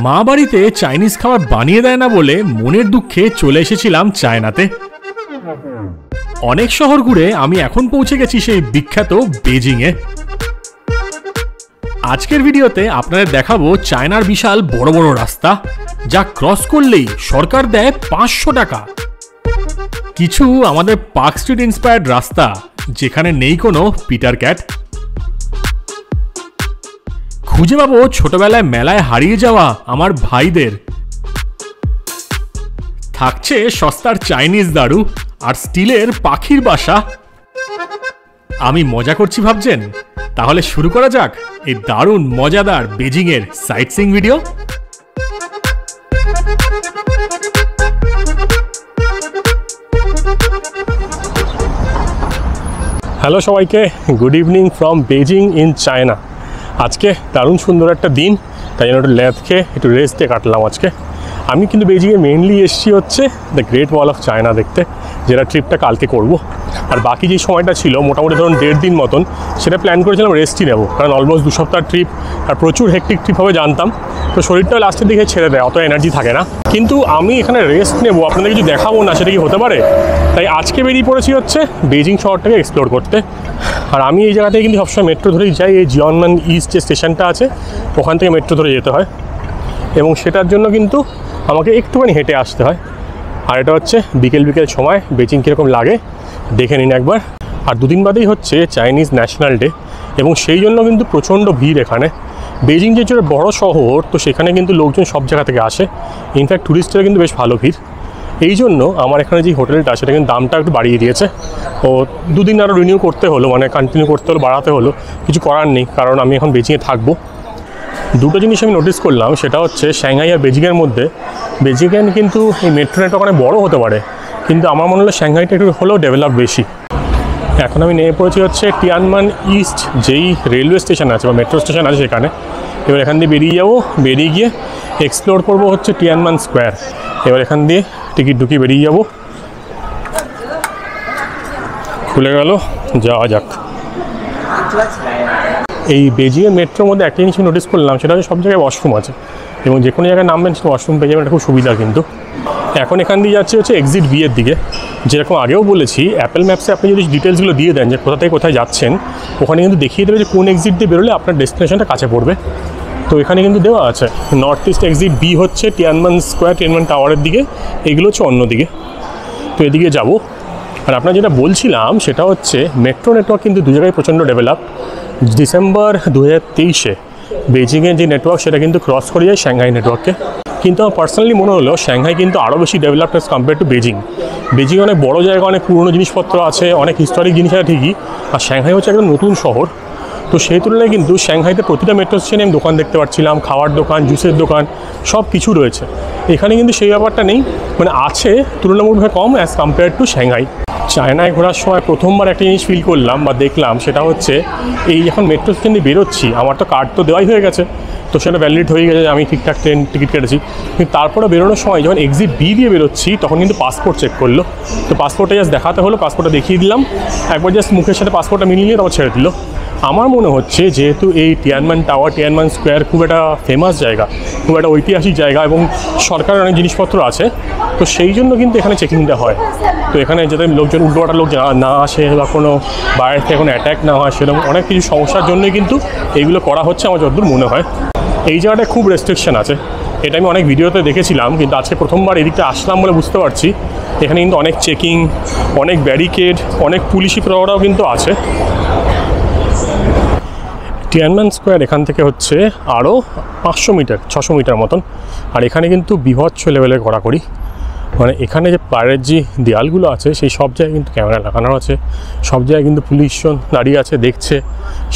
মা বাড়িতে চাইনিজ খাবার বানিয়ে দেয় না বলে মনের দুঃখে চলে এসেছিলাম চায়নাতে। অনেক শহর ঘুরে আমি এখন পৌঁছে গেছি সেই বিখ্যাত বেজিং এ। আজকের ভিডিওতে আপনাদের দেখাবো চায়নার বিশাল বড় বড় রাস্তা, যা ক্রস করলেই সরকার দেয় 500 টাকা। কিছু আমাদের পার্ক স্ট্রিট ইন্সপায়ার্ড রাস্তা, যেখানে নেই কোনো পিটার ক্যাট। খুঁজে পাবো ছোটবেলায় মেলায় হারিয়ে যাওয়া আমার ভাইদের। থাকছে সস্তার চাইনিজ দারু আর স্টিলের পাখির বাসা। আমি মজা করছি ভাবছেন? তাহলে শুরু করা যাক এই দারুণ মজাদার বেজিং এর সাইট সিইং ভিডিও। হ্যালো সবাইকে, good evening from Beijing in China. আজকে দারুণ সুন্দর একটা দিন, তাই জন্য একটু ল্যাদ খেয়ে একটু রেস্টে কাটলাম আজকে। আমি কিন্তু বেজিংয়ে মেনলি এসেছি হচ্ছে the great wall of China দেখতে, যেটা ট্রিপটা কালকে করব। আর বাকি যে সময়টা ছিল মোটামুটি ধরুন 1.5 দিন মতন, সেটা প্ল্যান করেছিলাম রেস্টই নেবো, কারণ অলমোস্ট 2 সপ্তাহ ট্রিপ আর প্রচুর হেক্টিক ট্রিপ হবে জানতাম। তো শরীরটা লাস্টের দিকে ছেড়ে দেয়, অত এনার্জি থাকে না। কিন্তু আমি এখানে রেস্ট নেবো, আপনাদের কিছু দেখাবো না, সেটা কি হতে পারে? তাই আজকে বেরিয়ে পড়েছি হচ্ছে বেজিং শহরটাকে এক্সপ্লোর করতে। আর আমি এই জায়গা থেকে কিন্তু সবসময় মেট্রো ধরেই যাই। এই জিয়নমান ইস্ট যে স্টেশনটা আছে, ওখান থেকে মেট্রো ধরে যেতে হয়, এবং সেটার জন্য কিন্তু আমাকে একটুখানি হেঁটে আসতে হয়। আর এটা হচ্ছে বিকেল সময় বেজিং কীরকম লাগে দেখে নিন একবার। আর 2 দিন বাদেই হচ্ছে চাইনিজ ন্যাশনাল ডে, এবং সেই জন্য কিন্তু প্রচণ্ড ভিড় এখানে। বেজিং যে বড় শহর, তো সেখানে কিন্তু লোকজন সব জায়গা থেকে আসে। ইনফ্যাক্ট ট্যুরিস্টের কিন্তু বেশ ভালো ভিড়। এই জন্য আমার এখানে যে হোটেলটা, সেটা কিন্তু দামটা একটু বাড়িয়ে দিয়েছে। ও 2 দিন আরও রিনিউ করতে হলো, মানে কন্টিনিউ করতে হলো, বাড়াতে হলো। কিছু করার নেই, কারণ আমি এখন বেজিংয়ে থাকবো। 2টো জিনিস আমি নোটিস করলাম, সেটা হচ্ছে সাংহাই আর বেজিংয়ের মধ্যে। বেজিংয়ে কিন্তু এই মেট্রো নেটওয়ার্ক অনেক বড়ো হতে পারে, কিন্তু আমার মনে হলো সাংহাইটা একটু হলেও ডেভেলপ বেশি। এখন আমি নেমে পড়েছি হচ্ছে টিয়ানমান ইস্ট যেই রেলওয়ে স্টেশন আছে বা মেট্রো স্টেশন আছে সেখানে। এবার এখান দিয়ে বেরিয়ে যাবো, বেরিয়ে গিয়ে এক্সপ্লোর করবো হচ্ছে টিয়ানমান স্কোয়ার। এবার এখান দিয়ে টিকিট ঢুকিয়ে বেরিয়ে যাবো। খুলে গেল, যাওয়া যাক। এই বেজিংয়ের মেট্রোর মধ্যে একটা জিনিস নোটিস করলাম, সেটা হচ্ছে সব জায়গায় ওয়াশরুম আছে, এবং যে কোনো জায়গায় নামবেন সেটা ওয়াশরুম পেয়ে যাবেন, এটা খুব সুবিধা। কিন্তু এখন এখান দিয়ে যাচ্ছে হচ্ছে এক্সিট বি এর দিকে। যেরকম আগেও বলেছি, অ্যাপেল ম্যাপসে আপনি যদি ডিটেলসগুলো দিয়ে দেন যে কোথা থেকে কোথায় যাচ্ছেন, ওখানে কিন্তু দেখিয়ে দেবে যে কোন এক্সিট দিয়ে বেরোলে আপনার ডেস্টিনেশনটা কাছে পড়বে। তো এখানে কিন্তু দেওয়া আছে নর্থ ইস্ট এক্সিট বি হচ্ছে টিয়ানমান স্কোয়ার, টিয়ানমান টাওয়ারের দিকে, এগুলো হচ্ছে অন্যদিকে। তো এদিকে যাব। আর আপনার যেটা বলছিলাম সেটা হচ্ছে মেট্রো নেটওয়ার্ক কিন্তু 2 জায়গায় প্রচণ্ড ডেভেলপ। ডিসেম্বর 2023-এ বেজিংয়ের যে নেটওয়ার্ক, সেটা কিন্তু ক্রস করে যায় সাংহাই নেটওয়ার্ককে। কিন্তু আমার পার্সোনালি মনে হলো সাংহাই কিন্তু আরও বেশি developed as compare to Beijing. Beijing অনেক বড় জায়গা, অনেক পুরনো জিনিসপত্র আছে, অনেক হিস্টোরিক জিনিস আছে ঠিকই, আর সাংহাই হচ্ছে একদম নতুন শহর। তো সেই তুলনায় কিন্তু সাংহাইতে প্রতিটা মেট্রো স্টেশনে আমি দোকান দেখতে পাচ্ছিলাম, খাওয়ার দোকান, জুসের দোকান, সব কিছু রয়েছে। এখানে কিন্তু সেই ব্যাপারটা নেই, মানে আছে তুলনামূলকভাবে কম অ্যাজ কম্পেয়ার টু সাংহাই। চায়নায় ঘোরার সময় প্রথমবার একটা জিনিস ফিল করলাম বা দেখলাম, সেটা হচ্ছে এই যখন মেট্রো স্টেশন দিয়ে বেরোচ্ছি, আমার তো কার্ড তো দেওয়াই হয়ে গেছে, তো সেটা ভ্যালিড হয়ে গেছে, আমি ঠিকঠাক ট্রেন টিকিট কেটেছি। কিন্তু তারপরে বেরোনোর সময় যখন এক্সিট বি দিয়ে বেরোচ্ছি, তখন কিন্তু পাসপোর্ট চেক করলো। তো পাসপোর্টটা জাস্ট দেখাতে হলো, পাসপোর্টটা দেখিয়ে দিলাম, একবার জাস্ট মুখের সাথে পাসপোর্টটা মিলিয়ে নিয়ে তারপর ছেড়ে দিল। আমার মনে হচ্ছে যেহেতু এই টিয়ানমান টাওয়ার, টিয়ানমান স্কোয়ার খুব একটা ফেমাস জায়গা, খুব একটা ঐতিহাসিক জায়গা, এবং সরকারের অনেক জিনিসপত্র আছে, তো সেই জন্য কিন্তু এখানে চেকিংটা হয়। তো এখানে যাতে লোকজন উল্টোপাল্টা লোক না আসে বা কোনো বাইরে থেকে কোনো অ্যাট্যাক না হয়, সেরকম অনেক কিছু সমস্যার জন্যই কিন্তু এইগুলো করা হচ্ছে আমার যতদূর মনে হয়। এই জায়গাটায় খুব রেস্ট্রিকশন আছে, এটা আমি অনেক ভিডিওতে দেখেছিলাম, কিন্তু আজকে প্রথমবার এদিকটা আসলাম বলে বুঝতে পারছি এখানে কিন্তু অনেক চেকিং, অনেক ব্যারিকেড, অনেক পুলিশি প্রহরাও কিন্তু আছে। টিয়ানমান স্কোয়ার এখান থেকে হচ্ছে আরও 500 মিটার, 600 মিটার মতন। আর এখানে কিন্তু বিভৎস লেভেলের কড়াকড়ি, মানে এখানে যে পাড়ের যে দেয়ালগুলো আছে, সেই সব জায়গায় কিন্তু ক্যামেরা লাগানো আছে, সব জায়গায় কিন্তু পুলিশজন দাঁড়িয়ে আছে, দেখছে।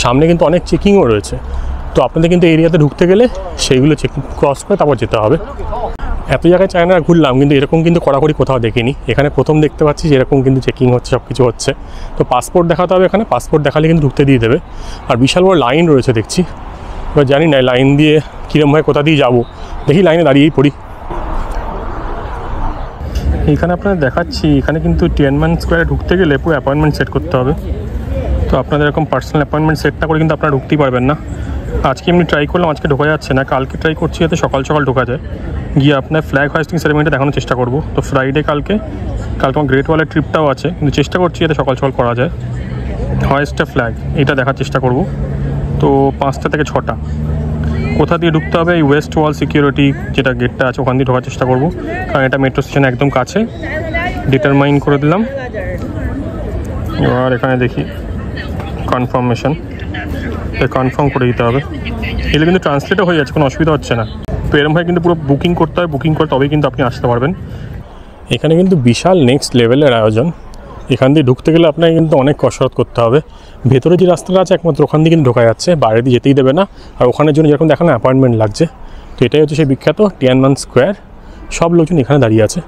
সামনে কিন্তু অনেক চেকিংও রয়েছে। তো আপনাদের কিন্তু এরিয়াতে ঢুকতে গেলে সেইগুলো চেকিং ক্রস করে তারপর যেতে হবে। এত জায়গায় চায়না ঘুরলাম, কিন্তু এরকম কিন্তু কড়াকড়ি কোথাও দেখিনি। এখানে প্রথম দেখতে পাচ্ছি যে এরকম কিন্তু চেকিং হচ্ছে, সব কিছু হচ্ছে। তো পাসপোর্ট দেখাতে হবে এখানে, পাসপোর্ট দেখালে কিন্তু ঢুকতে দিয়ে দেবে। আর বিশাল বড় লাইন রয়েছে দেখছি, এবার জানি না লাইন দিয়ে কীরকমভাবে কোথা দিয়ে যাবো, দেখি লাইনে দাঁড়িয়েই পড়ি। এখানে আপনাদের দেখাচ্ছি, এখানে কিন্তু টিয়ানমান স্কোয়ারে ঢুকতে গেলে পুরো অ্যাপয়েন্টমেন্ট সেট করতে হবে। তো আপনাদের এরকম পার্সোনাল অ্যাপয়েন্টমেন্ট সেট না করে কিন্তু আপনারা ঢুকতেই পারবেন না। আজকে এমনি ট্রাই করলাম, আজকে ঢোকা যাচ্ছে না, কালকে ট্রাই করছি যাতে সকাল সকাল ঢোকা যায়, গিয়ে আপনার ফ্ল্যাগ হোয়েস্টিং সেরেমনিটা দেখানোর চেষ্টা করব। তো ফ্রাইডে কালকে আমার গ্রেট ওয়ালের ট্রিপটাও আছে, কিন্তু চেষ্টা করছি যাতে সকাল সকাল করা যায়। হোয়েস্টে ফ্ল্যাগ এটা দেখার চেষ্টা করব। তো 5টা থেকে 6টা কোথা দিয়ে ঢুকতে হবে, এই ওয়েস্ট ওয়াল সিকিউরিটি যেটা গেটটা আছে ওখান দিয়ে ঢোকার চেষ্টা করব, কারণ এটা মেট্রো স্টেশন একদম কাছে। ডিটারমাইন করে দিলাম। এবার এখানে দেখি কনফার্মেশন, কনফার্ম করে দিতে হবে। এগুলো কিন্তু ট্রান্সলেটও হয়ে যাচ্ছে, কোনো অসুবিধা হচ্ছে না। তো এরকম হয় কিন্তু পুরো বুকিং করতে হয়, বুকিং করে তবেই কিন্তু আপনি আসতে পারবেন। এখানে কিন্তু বিশাল নেক্সট লেভেলের আয়োজন। এখান দিয়ে ঢুকতে গেলে আপনাকে কিন্তু অনেক কসরত করতে হবে। ভেতরে যে রাস্তাটা আছে একমাত্র ওখান দিয়ে কিন্তু ঢোকা যাচ্ছে, বাইরে দিয়ে যেতেই দেবে না। আর ওখানের জন্য যেরকম দেখানো অ্যাপয়েন্টমেন্ট লাগছে। তো এটাই হচ্ছে সেই বিখ্যাত টিয়ানমান স্কোয়ার। সব লোকজন এখানে দাঁড়িয়ে আছে।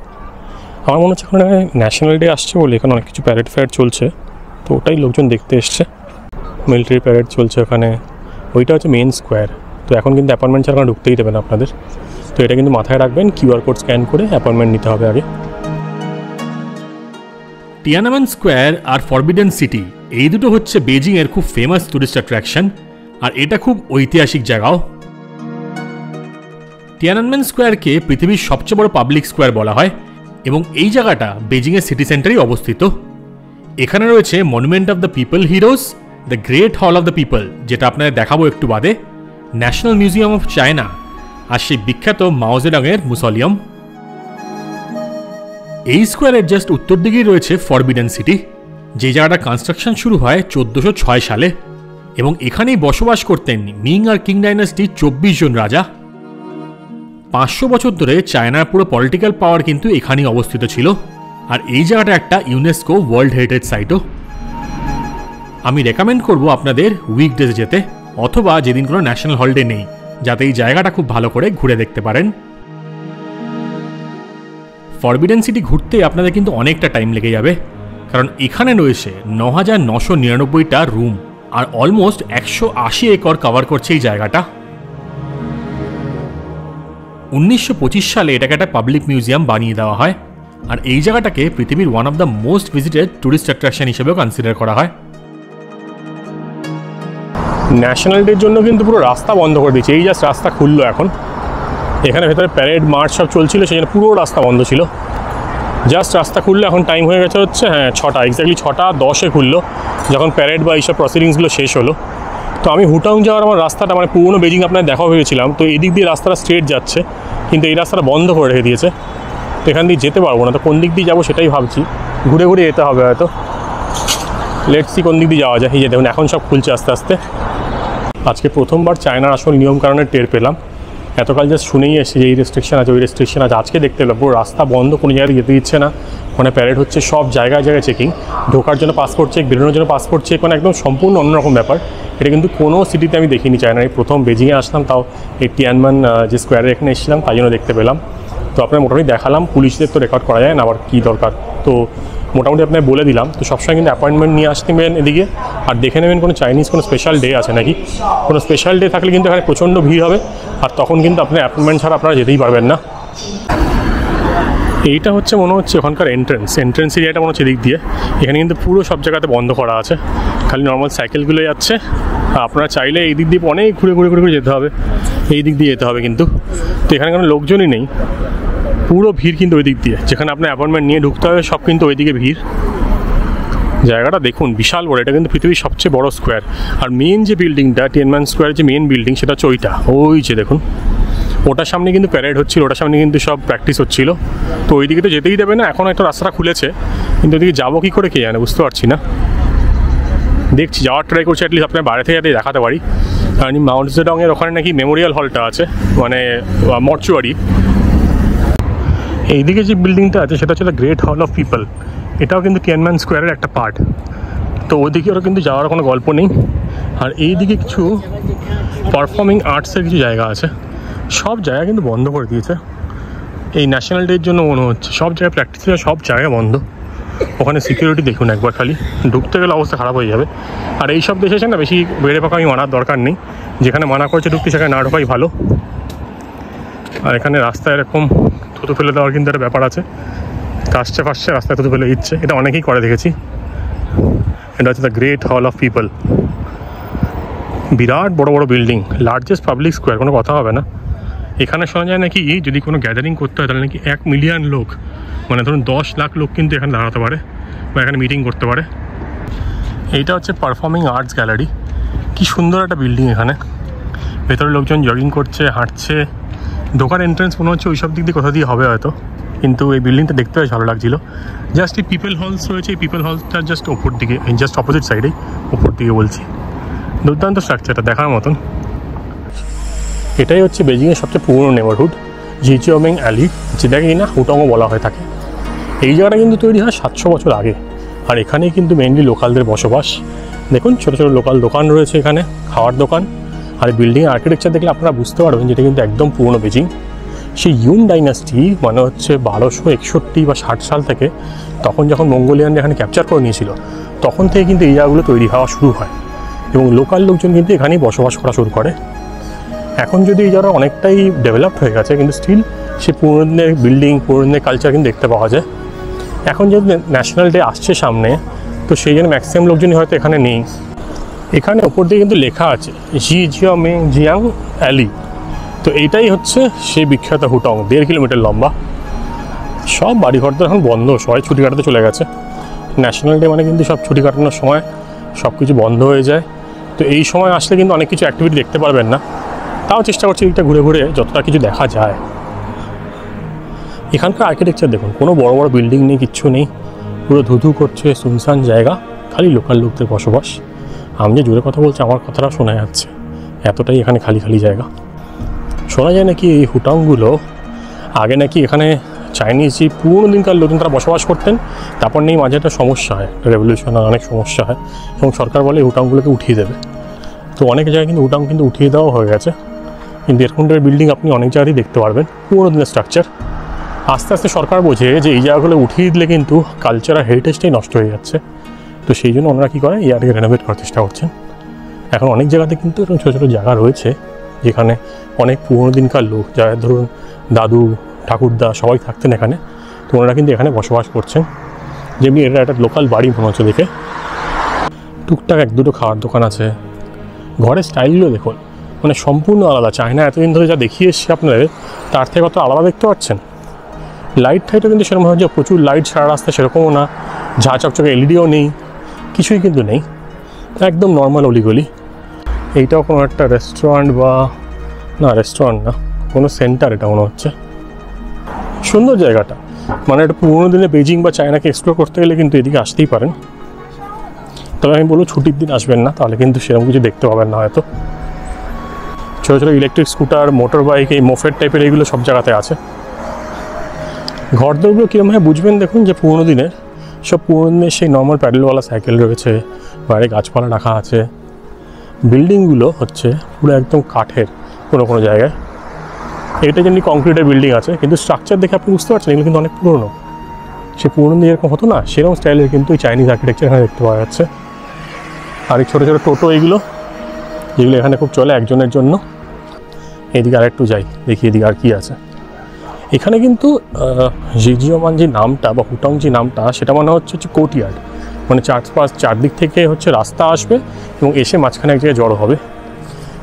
আমার মনে হচ্ছে এখানে ন্যাশনাল ডে আসছে বলে এখানে অনেক কিছু প্যারেড ফ্যারেড চলছে, তো ওটাই লোকজন দেখতে এসছে। মিলিটারি প্যারেড চলছে ওখানে, ওইটা হচ্ছে মেন স্কোয়ার। তো এখন কিন্তু অ্যাপয়েন্টমেন্ট ছাড়া ঢুকতেই দেবে না আপনাদের। তো এটা কিন্তু মাথায় রাখবেন, QR কোড স্ক্যান করে অ্যাপয়েন্টমেন্ট নিতে হবে আগে। টিয়ানানমেন স্কোয়ার আর ফরবিডেন সিটি এই দুটো হচ্ছে বেজিংয়ের খুব ফেমাস টুরিস্ট অ্যাট্রাকশন, আর এটা খুব ঐতিহাসিক জায়গাও। টিয়ানানমেন স্কোয়ারকে পৃথিবীর সবচেয়ে বড় পাবলিক স্কোয়ার বলা হয়, এবং এই জায়গাটা বেজিংয়ের সিটি সেন্টারেই অবস্থিত। এখানে রয়েছে monument of the people heroes, the great hall of the people, যেটা আপনাদের দেখাবো একটু বাদে, ন্যাশনাল মিউজিয়াম অফ চায়না, আর সেই বিখ্যাত মাও জেডংয়ের মুসলিয়াম। এই স্কোয়ারের জাস্ট উত্তর দিকেই রয়েছে ফরবিডেন সিটি, যে জায়গাটা কনস্ট্রাকশন শুরু হয় 1406 সালে, এবং এখানেই বসবাস করতেন মিং আর কিং ডাইনাস্টির 24 জন রাজা। 500 বছর ধরে চায়নার পুরো পলিটিক্যাল পাওয়ার কিন্তু এখানেই অবস্থিত ছিল, আর এই জায়গাটা একটা ইউনেস্কো ওয়ার্ল্ড হেরিটেজ সাইটও। আমি রেকমেন্ড করব আপনাদের উইকডেজে যেতে, অথবা যেদিন কোনো ন্যাশনাল হলিডে নেই, যাতে এই জায়গাটা খুব ভালো করে ঘুরে দেখতে পারেন। ফরবিডেন সিটি ঘুরতে আপনাদের কিন্তু অনেকটা টাইম লেগে যাবে, কারণ এখানে রয়েছে 9999টা রুম, আর অলমোস্ট 180 একর কভার করছে এই জায়গাটা। 1925 সালে এটাকে একটা পাবলিক মিউজিয়াম বানিয়ে দেওয়া হয়, আর এই জায়গাটাকে পৃথিবীর one of the most visited tourist attraction হিসেবেও কনসিডার করা হয়। ন্যাশনাল ডের জন্য কিন্তু পুরো রাস্তা বন্ধ করে দিয়েছে, এই জাস্ট রাস্তা খুললো এখন। এখানে ভেতরে প্যারেড মার্চ সব চলছিল, সেই জন্য পুরো রাস্তা বন্ধ ছিল। জাস্ট রাস্তা খুললো, এখন টাইম হয়ে গেছে হচ্ছে 6টা, এক্স্যাক্টলি 6:10 খুললো, যখন প্যারেড বা এইসব প্রসিডিংসগুলো শেষ হলো। তো আমি হুটাং যাওয়ার আমার রাস্তাটা, মানে পুরোনো বেজিং আপনার দেখা হয়েছিলাম, তো এই দিক দিয়ে রাস্তাটা স্ট্রেট যাচ্ছে, কিন্তু এই রাস্তাটা বন্ধ করে রেখে দিয়েছে। তো এখান দিয়ে যেতে পারবো না, তো কোন দিক দিয়ে যাবো সেটাই ভাবছি, ঘুরে ঘুরে যেতে হবে হয়তো। লেটস সি কোন দিক দিয়ে যাওয়া যায়। এই যে দেখুন এখন সব খুলছে আস্তে আস্তে। আজকে প্রথমবার চায়নার আসল নিয়মকানুনের টের পেলাম। এতকাল জাস্ট শুনেই এসেছি যে এই রেস্ট্রিকশন আছে, ওই রেস্ট্রিকশন আছে, আজকে দেখতে পেলাম পুরো রাস্তা বন্ধ, কোনো জায়গায় যেতে দিচ্ছে না। ওখানে প্যারেড হচ্ছে, সব জায়গায় জায়গায় চেকিং, ঢোকার জন্য পাসপোর্ট চেক, বেরোনোর জন্য পাসপোর্ট চেক, মানে একদম সম্পূর্ণ অন্যরকম ব্যাপার। এটা কিন্তু কোনো সিটিতে আমি দেখিনি চায়নার। এই প্রথম বেজিংয়ে আসলাম, তাও এই টিয়ানমান যে স্কোয়ারে এখানে এসেছিলাম তাই জন্য দেখতে পেলাম। তো আপনার মোটামুটি দেখালাম, পুলিশদের তো রেকর্ড করা যায় না, আবার কী দরকার, তো মোটামুটি আপনার বলে দিলাম। তো সবসময় কিন্তু অ্যাপয়েন্টমেন্ট নিয়ে আসতে নেবেন এদিকে, আর দেখে নেবেন কোনো চাইনিজ কোনো স্পেশাল ডে আছে নাকি। কোনো স্পেশাল ডে থাকলে কিন্তু এখানে প্রচণ্ড ভিড় হবে, আর তখন কিন্তু আপনার অ্যাপয়েন্টমেন্ট ছাড়া আপনারা যেতেই পারবেন না। এইটা হচ্ছে মনে হচ্ছে ওখানকার এন্ট্রেন্স এরিয়াটা মনে হচ্ছে এদিক দিয়ে। এখানে কিন্তু পুরো সব জায়গাতে বন্ধ করা আছে, খালি নর্মাল সাইকেলগুলো যাচ্ছে। আপনারা চাইলে এই দিক দিয়ে অনেক ঘুরে ঘুরে ঘুরে ঘুরে যেতে হবে, এই দিক দিয়ে যেতে হবে কিন্তু। তো এখানে কোনো লোকজনই নেই, পুরো ভিড় কিন্তু ওই দিক দিয়ে, যেখানে আপনার অ্যাপয়েন্টমেন্ট নিয়ে ঢুকতে হবে সব কিন্তু ওইদিকে ভিড়। জায়গাটা দেখুন বিশাল বড়, এটা কিন্তু পৃথিবীর সবচেয়ে বড় স্কোয়ার। আর মেন যে বিল্ডিংটা টিয়ানমান স্কোয়ারের যে মেন বিল্ডিং, সেটা হচ্ছে ওইটা, ওই যে দেখুন, ওটার সামনে কিন্তু প্যারেড হচ্ছিল, ওটার সামনে কিন্তু সব প্র্যাকটিস হচ্ছিল। তো ওইদিকে তো যেতেই দেবে না, এখন একটা রাস্তাটা খুলেছে, কিন্তু ওইদিকে যাবো কী করে কে জানে, বুঝতে পারছি না। দেখছি, যাওয়ার ট্রাই করছি, অ্যাটলিস্ট আপনার বাইরে থেকে যাতে দেখাতে পারি। কারণ মাউন্ট জেডংয়ের ওখানে নাকি মেমোরিয়াল হলটা আছে, মানে মর্চুয়ারি। এইদিকে যে বিল্ডিংটা আছে সেটা হচ্ছে the great hall of people, এটাও কিন্তু টিয়ানমান স্কোয়ারের একটা পার্ট। তো ওইদিকে ওরা কিন্তু যাওয়ার কোনো গল্প নেই। আর এইদিকে কিছু পারফর্মিং আর্টসের কিছু জায়গা আছে, সব জায়গা কিন্তু বন্ধ করে দিয়েছে এই ন্যাশনাল ডের জন্য মনে হচ্ছে। সব জায়গায় প্র্যাকটিস হয়ে সব জায়গায় বন্ধ। ওখানে সিকিউরিটি দেখুন একবার, খালি ঢুকতে গেলে অবস্থা খারাপ হয়ে যাবে। আর এই সব দেশে না বেশি বেড়ে পাকা আমি মানার দরকার নেই, যেখানে মানা করেছে ঢুকতে সেখানে না ঢোকাই ভালো। আর এখানে রাস্তায় এরকম থুতু ফেলে দেওয়ার কিন্তু একটা ব্যাপার আছে, কাশছে ফাঁসছে রাস্তায় থুতু ফেলে দিচ্ছে, এটা অনেকেই করে দেখেছি। এটা হচ্ছে the great hall of people. বিরাট বড় বড় বিল্ডিং, লার্জেস্ট পাবলিক স্কোয়ার, কোনো কথা হবে না। এখানে শোনা যায় নাকি যদি কোনো গ্যাদারিং করতে হয় তাহলে নাকি 1 মিলিয়ন লোক, মানে ধরুন 10 লাখ লোক কিন্তু এখানে দাঁড়াতে পারে বা এখানে মিটিং করতে পারে। এইটা হচ্ছে পারফর্মিং আর্টস গ্যালারি। কি সুন্দর একটা বিল্ডিং, এখানে ভেতরে লোকজন জগিং করছে, হাঁটছে। দোকান এন্ট্রেন্স মনে হচ্ছে ওইসব দিক দিয়ে কোথা দিয়ে হবে হয়তো, কিন্তু এই বিল্ডিংটা দেখতে বেশ ভালো লাগছিলো। জাস্ট এই পিপল হলস রয়েছে, এই পিপল হলসটা জাস্ট ওপর দিকে, জাস্ট অপোজিট সাইডেই ওপর দিকে বলছি। দুর্দান্ত স্ট্রাকচারটা দেখার মতন। এটাই হচ্ছে বেজিংয়ের সবচেয়ে পুরনো নেবারহুড, জিজিওমিং অ্যালি, যেটাকে কিনা হুটংও বলা হয়ে থাকে। এই জায়গাটা কিন্তু তৈরি হয় 700 বছর আগে, আর এখানেই কিন্তু মেইনলি লোকালদের বসবাস। দেখুন ছোটো ছোটো লোকাল দোকান রয়েছে এখানে, খাওয়ার দোকান। আর বিল্ডিং আর্কিটেকচার দেখলে আপনারা বুঝতে পারবেন যেটা কিন্তু একদম পুরনো বেজিং। সেই ইউন ডাইনাস্টি মানে হচ্ছে 1261 বা 60 সাল থেকে, তখন যখন মঙ্গোলিয়ানরা এখানে ক্যাপচার করে নিয়েছিল, তখন থেকে কিন্তু এই জায়গাগুলো তৈরি হওয়া শুরু হয় এবং লোকাল লোকজন কিন্তু এখানেই বসবাস করা শুরু করে। এখন যদি এই জায়গাটা অনেকটাই ডেভেলপড হয়ে গেছে, কিন্তু স্টিল সে পুরনো দিনের বিল্ডিং, পুরনো দিনের কালচার কিন্তু দেখতে পাওয়া যায়। এখন যেহেতু ন্যাশনাল ডে আসছে সামনে, তো সেই জন্য ম্যাক্সিমাম লোকজনই হয়তো এখানে নেই। এখানে ওপর দিয়ে কিন্তু লেখা আছে জিজিওমিং জিয়াং অ্যালি। তো এইটাই হচ্ছে সেই বিখ্যাত হুটং, 1.5 কিলোমিটার লম্বা। সব বাড়িঘর তো এখন বন্ধ, সবাই ছুটি কাটাতে চলে গেছে। ন্যাশনাল ডে মানে কিন্তু সব ছুটি কাটানোর সময় সব কিছু বন্ধ হয়ে যায়। তো এই সময় আসলে কিন্তু অনেক কিছু অ্যাক্টিভিটি দেখতে পারবেন না, তাও চেষ্টা করছি এইটা ঘুরে ঘুরে যতটা কিছু দেখা যায়। এখানকার আর্কিটেকচার দেখুন, কোনো বড় বড় বিল্ডিং নেই, কিচ্ছু নেই, পুরো ধুধু করছে, শুনশান জায়গা, খালি লোকাল লোকদের বসবাস। আমি যে জোরে কথা বলছি আমার কথাটা শোনা যাচ্ছে, এতটাই এখানে খালি খালি জায়গা। শোনা যায় নাকি এই হুটংগুলো আগে নাকি এখানে চাইনিজ যে পুরনো দিনকার লোকজন তারা বসবাস করতেন, তারপর নেই মাঝে একটা সমস্যা হয়, রেভলিউশন আর অনেক সমস্যা হয়, এবং সরকার বলে এই হুটংগুলোকে উঠিয়ে দেবে। তো অনেক জায়গায় কিন্তু হুটং কিন্তু উঠিয়ে দেওয়া হয়ে গেছে, কিন্তু এরকম টাইপের বিল্ডিং আপনি অনেক জায়গাতেই দেখতে পারবেন, পুরনো দিনের স্ট্রাকচার। আস্তে আস্তে সরকার বোঝে যে এই জায়গাগুলো উঠিয়ে দিলে কিন্তু কালচার আর হেরিটেজটাই নষ্ট হয়ে যাচ্ছে। তো সেই জন্য ওনারা কী করে, এই জায়গাটাকে রেনোভেট করার চেষ্টা করছেন। এখন অনেক জায়গাতে কিন্তু এরকম ছোটো ছোটো জায়গা রয়েছে যেখানে অনেক পুরনো দিনকার লোক, যারা ধরুন দাদু ঠাকুরদা সবাই থাকতেন এখানে, তো ওনারা কিন্তু এখানে বসবাস করছেন। যেমনি এটা একটা লোকাল বাড়ি মনে হচ্ছে দেখে। টুকটাক 1-2টো খাওয়ার দোকান আছে। ঘরের স্টাইলগুলো দেখুন, মানে সম্পূর্ণ আলাদা। চায়না এতদিন ধরে যা দেখিয়ে এসছে আপনাদের, তার থেকে কত আলাদা দেখতে পাচ্ছেন। লাইট টাইটও কিন্তু সেরকম হয় যে প্রচুর লাইট সারা রাস্তায়, সেরকমও না। ঝা চকচকে এলইডিও নেই, কিছুই কিন্তু নেই, একদম নর্মাল অলিগলি। এইটাও কোনো একটা রেস্টুরেন্ট বা না, রেস্টুরেন্ট না, কোনো সেন্টার এটা মনে হচ্ছে। সুন্দর জায়গাটা, মানে একটা পুরোনো দিনে বেজিং বা চায়নাকে এক্সপ্লোর করতে গেলে কিন্তু এদিকে আসতেই পারেন। তবে আমি বলবো ছুটির দিন আসবেন না, তাহলে কিন্তু সেরকম কিছু দেখতে পাবেন না হয়তো। ছোটো ছোটো ইলেকট্রিক স্কুটার, মোটর বাইক, এই মোফেড টাইপের এইগুলো সব জায়গাতে আছে। ঘরদোরগুলো কীরকমভাবে বুঝবেন দেখুন, যে পুরোনো দিনের সব পুরোনো দিনের সেই নর্মাল প্যাডেলওয়ালা সাইকেল রয়েছে, বাইরে গাছপালা রাখা আছে। বিল্ডিংগুলো হচ্ছে পুরো একদম কাঠের কোনো কোনো জায়গায়। এটা যেমনি কংক্রিটের বিল্ডিং আছে, কিন্তু স্ট্রাকচার দেখে আপনি বুঝতে পারছেন এগুলো কিন্তু অনেক পুরনো। সে পুরনো দিন যেরকম হতো না, সেরকম স্টাইলের কিন্তু এই চাইনিজ আর্কিটেকচার এখানে দেখতে পাওয়া যাচ্ছে। আর এই ছোটো ছোটো টোটো এইগুলো, যেগুলো এখানে খুব চলে একজনের জন্য। এদিকে আর একটু যাই, দেখি এদিকে আর কী আছে। এখানে কিন্তু জিজিওমান যে নামটা বা হুটং যে নামটা, সেটা মনে হচ্ছে কোর্টইয়ার্ড, মানে চারদিক থেকে হচ্ছে রাস্তা আসবে এবং এসে মাঝখানে এক জায়গায় জড়ো হবে।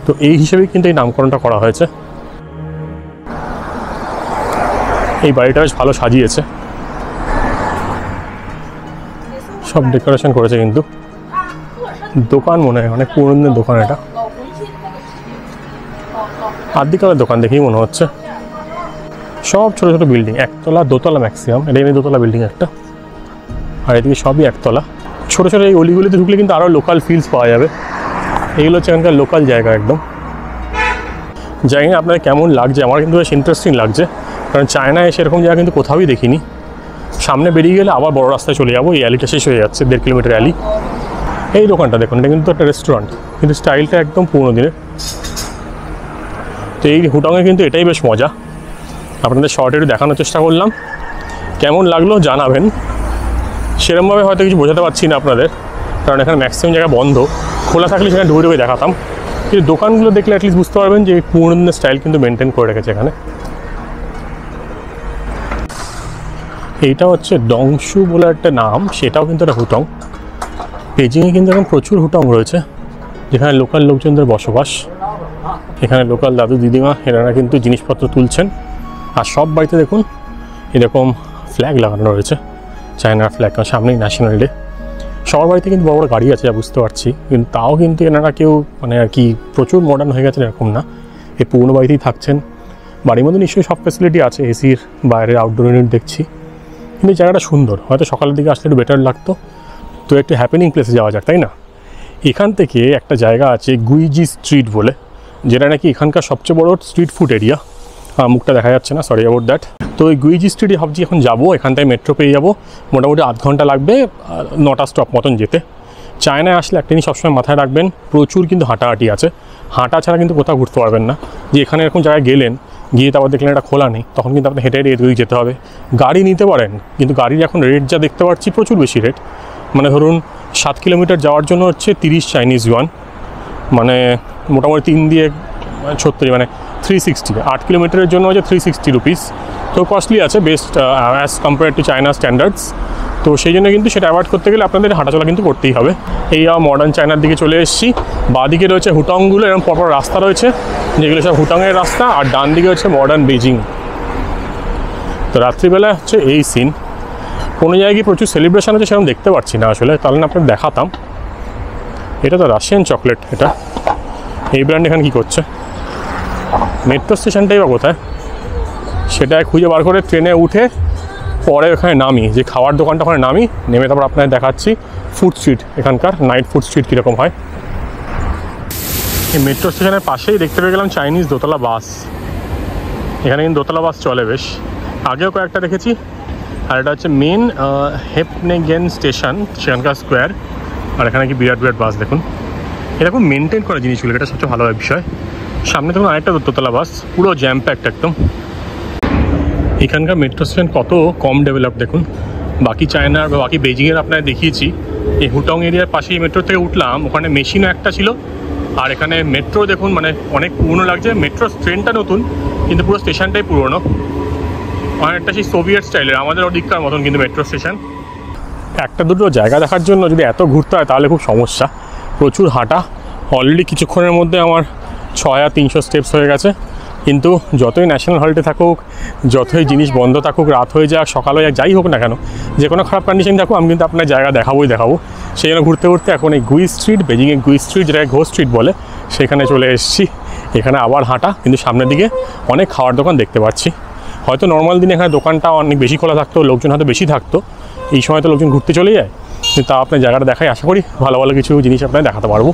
তো এই হিসেবেই কিন্তু এই নামকরণটা করা হয়েছে। এই বাড়িটা বেশ ভালো সাজিয়েছে, সব ডেকোরেশন করেছে। কিন্তু দোকান মনে হয় অনেক পুরনো দিনের দোকান, এটা আদিকালের দোকান দেখেই মনে হচ্ছে। সব ছোটো ছোটো বিল্ডিং, একতলা দোতলা ম্যাক্সিমাম। এটা এমনি দোতলা বিল্ডিং একটা, আর এদিকে সবই একতলা। ছোটো ছোটো এই অলিগুলিতে ঢুকলে কিন্তু আরও লোকাল ফিলস পাওয়া যাবে। এইগুলো হচ্ছে এখানকার লোকাল জায়গা একদম। জানি না আপনার কেমন লাগছে, আমার কিন্তু বেশ ইন্টারেস্টিং লাগছে, কারণ চায়নায় সেরকম জায়গা কিন্তু কোথাওই দেখিনি। সামনে বেরিয়ে গেলে আবার বড় রাস্তায় চলে যাবো, এই অ্যালিটা শেষ হয়ে যাচ্ছে, 1.5 কিলোমিটার অ্যালি। এই দোকানটা দেখুন, এটা কিন্তু একটা রেস্টুরেন্ট, কিন্তু স্টাইলটা একদম পুরনো দিনের। তো এই হুটংয়ে কিন্তু এটাই বেশ মজা। আপনাদের শর্টে একটু দেখানোর চেষ্টা করলাম, কেমন লাগলো জানাবেন। সেরকমভাবে হয়তো কিছু বোঝাতে পারছি না আপনাদের, কারণ এখানে ম্যাক্সিমাম জায়গা বন্ধ। খোলা থাকলে সেখানে ঢুকে ঢুকে দেখাতাম, কিন্তু দোকানগুলো দেখলে অ্যাটলিস্ট বুঝতে পারবেন যে পুরনো দিনের স্টাইল কিন্তু মেনটেন করে রেখেছে এখানে। এইটা হচ্ছে ডংশু বলে একটা নাম, সেটাও কিন্তু একটা হুটং। বেজিংয়ে কিন্তু এখন প্রচুর হুটং রয়েছে। যেখানে লোকাল লোকজনদের বসবাস। এখানে লোকাল দাদু দিদিমা এনারা কিন্তু জিনিসপত্র তুলছেন। আর সব বাড়িতে দেখুন এরকম ফ্ল্যাগ লাগানো রয়েছে, চায়নার ফ্ল্যাগ, কারণ সামনেই ন্যাশনাল ডে। সবার বাড়িতে কিন্তু বড় বড় গাড়ি আছে, যা বুঝতে পারছি, কিন্তু তাও কিন্তু এনারা কেউ মানে আর কি প্রচুর মডার্ন হয়ে গেছেন এরকম না, এই পুরনো বাড়িতেই থাকছেন। বাড়ির মধ্যে নিশ্চয়ই সব ফ্যাসিলিটি আছে, এসির বাইরে আউটডোর ইউনিট দেখছি, কিন্তু জায়গাটা সুন্দর। হয়তো সকালের দিকে আসলে একটু বেটার লাগতো। তো একটু হ্যাপেনিং প্লেসে যাওয়া যাক, তাই না? এখান থেকে একটা জায়গা আছে গুইজি স্ট্রিট বলে, যেটা নাকি এখানকার সবচেয়ে বড় স্ট্রিট ফুড এরিয়া। মুখটা দেখা যাচ্ছে না, সরি অ্যাবাউট দ্যাট। তো ওই গুইজি স্ট্রিটে ভাবছি এখন যাবো, এখান থেকে মেট্রো পেয়ে যাবো, মোটামুটি আধ ঘন্টা লাগবে 9টা স্টপ মতন যেতে। চায়নায় আসলে একটা জিনিস সবসময় মাথায় রাখবেন, প্রচুর কিন্তু হাঁটাহাঁটি আছে। হাঁটা ছাড়া কিন্তু কোথাও ঘুরতে পারবেন না। যে এখানে এরকম জায়গায় গেলেন, গিয়ে তারপর দেখলেন এটা খোলা নেই, তখন কিন্তু আপনি হেঁটে হেঁটে এদিকে যেতে হবে। গাড়ি নিতে পারেন, কিন্তু গাড়ির এখন রেট যা দেখতে পাচ্ছি প্রচুর বেশি রেট। মানে ধরুন 7 কিলোমিটার যাওয়ার জন্য হচ্ছে 30 চাইনিজ ইউয়ান, মানে মোটামুটি 3 দিয়ে 36, মানে 360। 8 কিলোমিটারের জন্য হচ্ছে 360 রুপিস। তো কস্টলি আছে best as compare to China standards. তো সেই জন্য কিন্তু সেটা অ্যাভয়েড করতে গেলে আপনাদের হাঁটাচলা কিন্তু করতেই হবে। এই মডার্ন চায়নার দিকে চলে এসেছি। বাঁদিকে রয়েছে হুটংগুলো, এরকম পরপর রাস্তা রয়েছে, যেগুলো সব হুটংয়ের রাস্তা। আর ডান দিকে হচ্ছে মডার্ন বেজিং। তো রাত্রিবেলা হচ্ছে এই সিন। কোনো জায়গায় প্রচুর সেলিব্রেশন হচ্ছে সেরকম দেখতে পাচ্ছি না আসলে, তাহলে না আপনাকে দেখাতাম। এটা তো রাশিয়ান চকলেট, এটা এই ব্র্যান্ড এখানে কী করছে? মেট্রো স্টেশনটাই বা কোথায় সেটা খুঁজে বার করে ট্রেনে উঠে পরে ওখানে নামি, যে খাওয়ার দোকানটা ওখানে নামি, নেমে তারপর আপনাদের দেখাচ্ছি ফুড স্ট্রিট, এখানকার নাইট ফুড স্ট্রিট কীরকম হয়। এই মেট্রো স্টেশনের পাশেই দেখতে পেয়ে গেলাম চাইনিজ দোতলা বাস। এখানে কিন্তু দোতলা বাস চলে বেশ, আগেও কয়েকটা দেখেছি। আর এটা হচ্ছে মেন হেপনেগেন স্টেশন, সেখানকার স্কোয়ার। আর এখানে কি বিরাট বিরাট বাস দেখুন, এরকম মেনটেন করা জিনিসগুলো, এটা সবচেয়ে ভালো বিষয়। সামনে দেখুন আরেকটা দোতলা বাস, পুরো জ্যাম প্যাকড একদম। এখানকার মেট্রো স্টেশন কত কম ডেভেলপ দেখুন। বাকি চায়নার বা বাকি বেজিংয়ের আপনারা দেখিয়েছি। এই হুটং এরিয়ার পাশে এই মেট্রো থেকে উঠলাম, ওখানে মেশিনও একটা ছিল। আর এখানে মেট্রো দেখুন, মানে অনেক পুরনো লাগছে। মেট্রো ট্রেনটা নতুন, কিন্তু পুরো স্টেশনটাই পুরনো, অনেকটা সেই সোভিয়েট স্টাইলের, আমাদের ওদিককার মতন কিন্তু মেট্রো স্টেশন। একটা দুটো জায়গা দেখার জন্য যদি এত ঘুরতে হয় তাহলে খুব সমস্যা, প্রচুর হাঁটা। অলরেডি কিছুক্ষণের মধ্যে আমার 6300 স্টেপস হয়ে গেছে। কিন্তু যতই ন্যাশনাল হলিডে থাকুক, যতই জিনিস বন্ধ থাকুক, রাত হয়ে যাক, সকাল হয়ে যাক, যাই হোক না কেন, যে কোনো খারাপ কন্ডিশন থাকুক, আমি কিন্তু আপনার জায়গা দেখাবো। সেই জন্য ঘুরতে ঘুরতে এখন এই গুই স্ট্রিট, বেজিংয়ের গুই স্ট্রিট, যেটাকে ঘো স্ট্রিট বলে, সেখানে চলে এসেছি। এখানে আবার হাঁটা, কিন্তু সামনের দিকে অনেক খাওয়ার দোকান দেখতে পাচ্ছি। হয়তো নর্মাল দিনে এখানে দোকানটা অনেক বেশি খোলা থাকতো, লোকজন হয়তো বেশি থাকতো, এই সময় তো লোকজন ঘুরতে চলে যায়। কিন্তু তা আপনার জায়গাটা দেখাই, আশা করি ভালো ভালো কিছু জিনিস আপনাকে দেখাতে পারবো।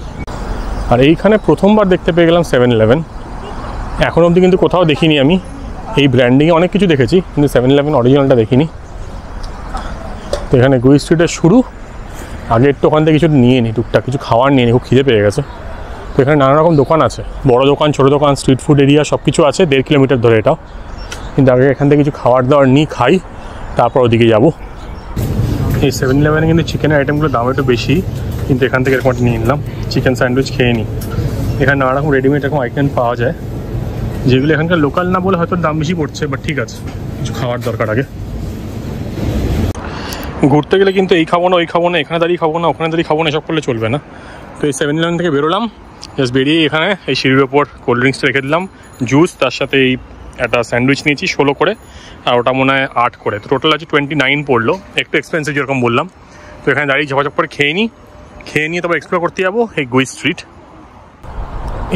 আর এইখানে প্রথমবার দেখতে পেয়ে গেলাম 7-Eleven। এখন অবধি কিন্তু কোথাও দেখিনি আমি। এই ব্র্যান্ডিংয়ে অনেক কিছু দেখেছি, কিন্তু 7-Eleven অরিজিনালটা দেখিনি। তো এখানে গুই স্ট্রিটের শুরু। আগে একটু ওখান থেকে কিছু নিয়ে নিই, টুকটাক কিছু খাওয়ার নিয়ে নিই, খুব খিদে পেয়ে গেছে। তো এখানে নানা রকম দোকান আছে, বড় দোকান, ছোটো দোকান, স্ট্রিট ফুড এরিয়া সব কিছু আছে। 1.5 কিলোমিটার ধরে এটাও। কিন্তু আগে এখান থেকে কিছু খাবার দাবার নিই, খাই, তারপর ওদিকে যাবো। এই 7-Eleven কিন্তু চিকেনের আইটেমগুলোর দাম একটু বেশি, কিন্তু এখান থেকে এরকম নিয়ে নিলাম, চিকেন স্যান্ডউইচ খেয়ে নিই। এখানে নানা রকম রেডিমেড এরকম আইটেম পাওয়া যায়, যেগুলো এখানকার লোকাল না বলে হয়তো দাম বেশি পড়ছে, বাট ঠিক আছে, কিছু খাওয়ার দরকার আগে। ঘুরতে গেলে কিন্তু এই খাবো না, ওই খাবো না, এখানে দাঁড়িয়ে খাবো না, ওখানে দাঁড়িয়ে খাবো না, এসব করলে চলবে না। তো এই 7-Eleven থেকে বেরোলাম, জাস্ট বেরিয়ে এখানে এই সিঁড়ির ওপর কোল্ড ড্রিঙ্কসটা রেখে দিলাম, জুস, তার সাথে এই একটা স্যান্ডউইচ নিয়েছি 16 করে, আর ওটা মনে হয় 8 করে। তো টোটাল আছে 29 পড়লো, একটু এক্সপেন্সিভ যেরকম বললাম। তো এখানে দাঁড়িয়ে ঝপাঝপ করে খেয়ে নিয়ে তারপর এক্সপ্লোর করতে যাবো এই গুই স্ট্রিট।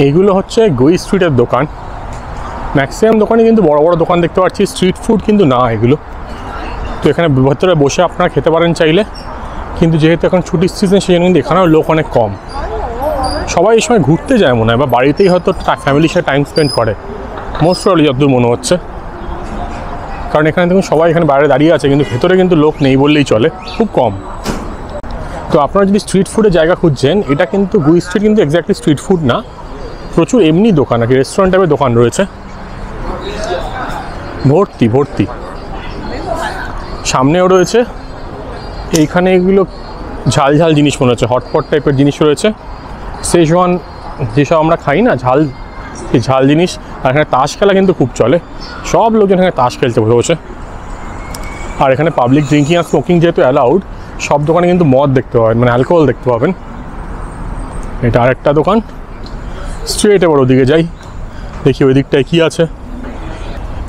এইগুলো হচ্ছে গুই স্ট্রিটের দোকান। ম্যাক্সিমাম দোকানে কিন্তু বড় বড় দোকান দেখতে পাচ্ছি, স্ট্রিট ফুড কিন্তু না এগুলো। তো এখানে ভেতরে বসে আপনারা খেতে পারেন চাইলে, কিন্তু যেহেতু এখন ছুটির সিজন, সেই জন্য কিন্তু এখানেও লোক অনেক কম। সবাই এই সময় ঘুরতে যায় মনে হয়, বা বাড়িতেই হয়তো ফ্যামিলির সাথে টাইম স্পেন্ড করে, মোস্ট প্রবলি যতদূর মনে হচ্ছে। কারণ এখানে দেখুন সবাই এখানে বাইরে দাঁড়িয়ে আছে, কিন্তু ভেতরে কিন্তু লোক নেই বললেই চলে, খুব কম। তো আপনারা যদি স্ট্রিট ফুডের জায়গা খুঁজছেন, এটা কিন্তু গুই স্ট্রিট কিন্তু এক্স্যাক্টলি স্ট্রিট ফুড না, প্রচুর এমনি দোকান আর কি, রেস্টুরেন্ট টাইপের দোকান রয়েছে, ভর্তি। সামনেও রয়েছে, এইখানে এগুলো ঝাল জিনিস মনে হচ্ছে, হটপট টাইপের জিনিস রয়েছে, শেজওয়ান যেসব আমরা খাই না ঝাল, এই ঝাল জিনিস। আর এখানে তাস খেলা কিন্তু খুব চলে, সব লোকজন এখানে তাস খেলতে বসে। আর এখানে পাবলিক ড্রিঙ্কিং আর স্মোকিং যেহেতু অ্যালাউড, সব দোকানে কিন্তু মদ দেখতে পাবেন, মানে অ্যালকোহল দেখতে পাবেন। এটা আরেকটা দোকান। স্ট্রেট এবার ওদিকে যাই, দেখি ওই দিকটায় কী আছে।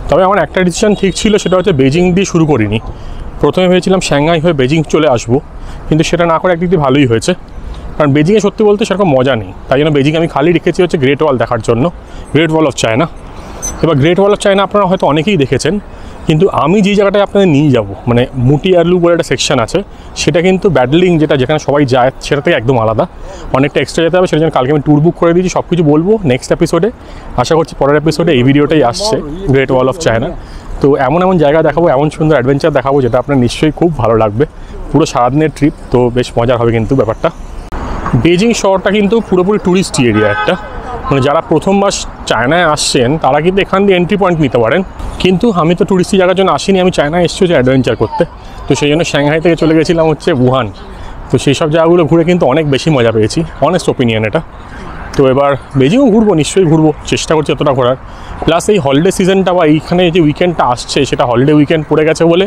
তবে আমার একটা ডিসিশন ঠিক ছিল, সেটা হচ্ছে বেজিং দিয়ে শুরু করিনি। প্রথমে ভেবেছিলাম সাংহাই হয়ে বেজিং চলে আসবো, কিন্তু সেটা না করে একদিক দিয়ে ভালোই হয়েছে, কারণ বেজিংয়ে সত্যি বলতে সেরকম মজা নেই। তাই জন্য বেজিং আমি খালি রেখেছি হচ্ছে গ্রেট ওয়াল দেখার জন্য, গ্রেট ওয়াল অফ চায়না। এবার গ্রেট ওয়াল অফ চায়না আপনারা হয়তো অনেকেই দেখেছেন, কিন্তু আমি যে জায়গাটায় আপনাদের নিয়ে যাব, মানে মুটিয়ারলু বলে একটা সেকশন আছে, সেটা কিন্তু ব্যাডলিং যেখানে সবাই যায় সেটা থেকে একদম আলাদা, অনেকটা এক্সট্রা যেতে হবে। সেটা জন্য কালকে আমি ট্যুর বুক করে দিয়েছি, সব কিছু বলবো নেক্সট এপিসোডে। আশা করছি পরের এপিসোডে এই ভিডিওটাই আসছে, গ্রেট ওয়াল অফ চায়না। তো এমন এমন জায়গা দেখাবো, এমন সুন্দর অ্যাডভেঞ্চার দেখাবো, যেটা আপনার নিশ্চয়ই খুব ভালো লাগবে। পুরো সারাদিনের ট্রিপ, তো বেশ মজার হবে কিন্তু ব্যাপারটা। বেজিং শহরটা কিন্তু পুরোপুরি ট্যুরিস্ট এরিয়া একটা, মানে যারা প্রথমবার চায়নায় আসছেন তারা কিন্তু এখান দিয়ে এন্ট্রি পয়েন্ট নিতে পারেন। কিন্তু আমি তো ট্যুরিস্টি জায়গার জন্য আসিনি, আমি চায়নায় এসেছি হচ্ছে অ্যাডভেঞ্চার করতে। তো সেই জন্য সাংহাই থেকে চলে গেছিলাম হচ্ছে উহান। তো সেই সব জায়গাগুলো ঘুরে কিন্তু অনেক বেশি মজা পেয়েছি, অনেস্ট ওপিনিয়ন এটা। তো এবার বেজিংও ঘুরবো, নিশ্চয়ই ঘুরবো, চেষ্টা করছি এতটা ঘোরার। প্লাস এই হলিডে সিজনটা বা এইখানে যে উইকেন্ডটা আসছে, সেটা হলিডে উইকেন্ড পড়ে গেছে বলে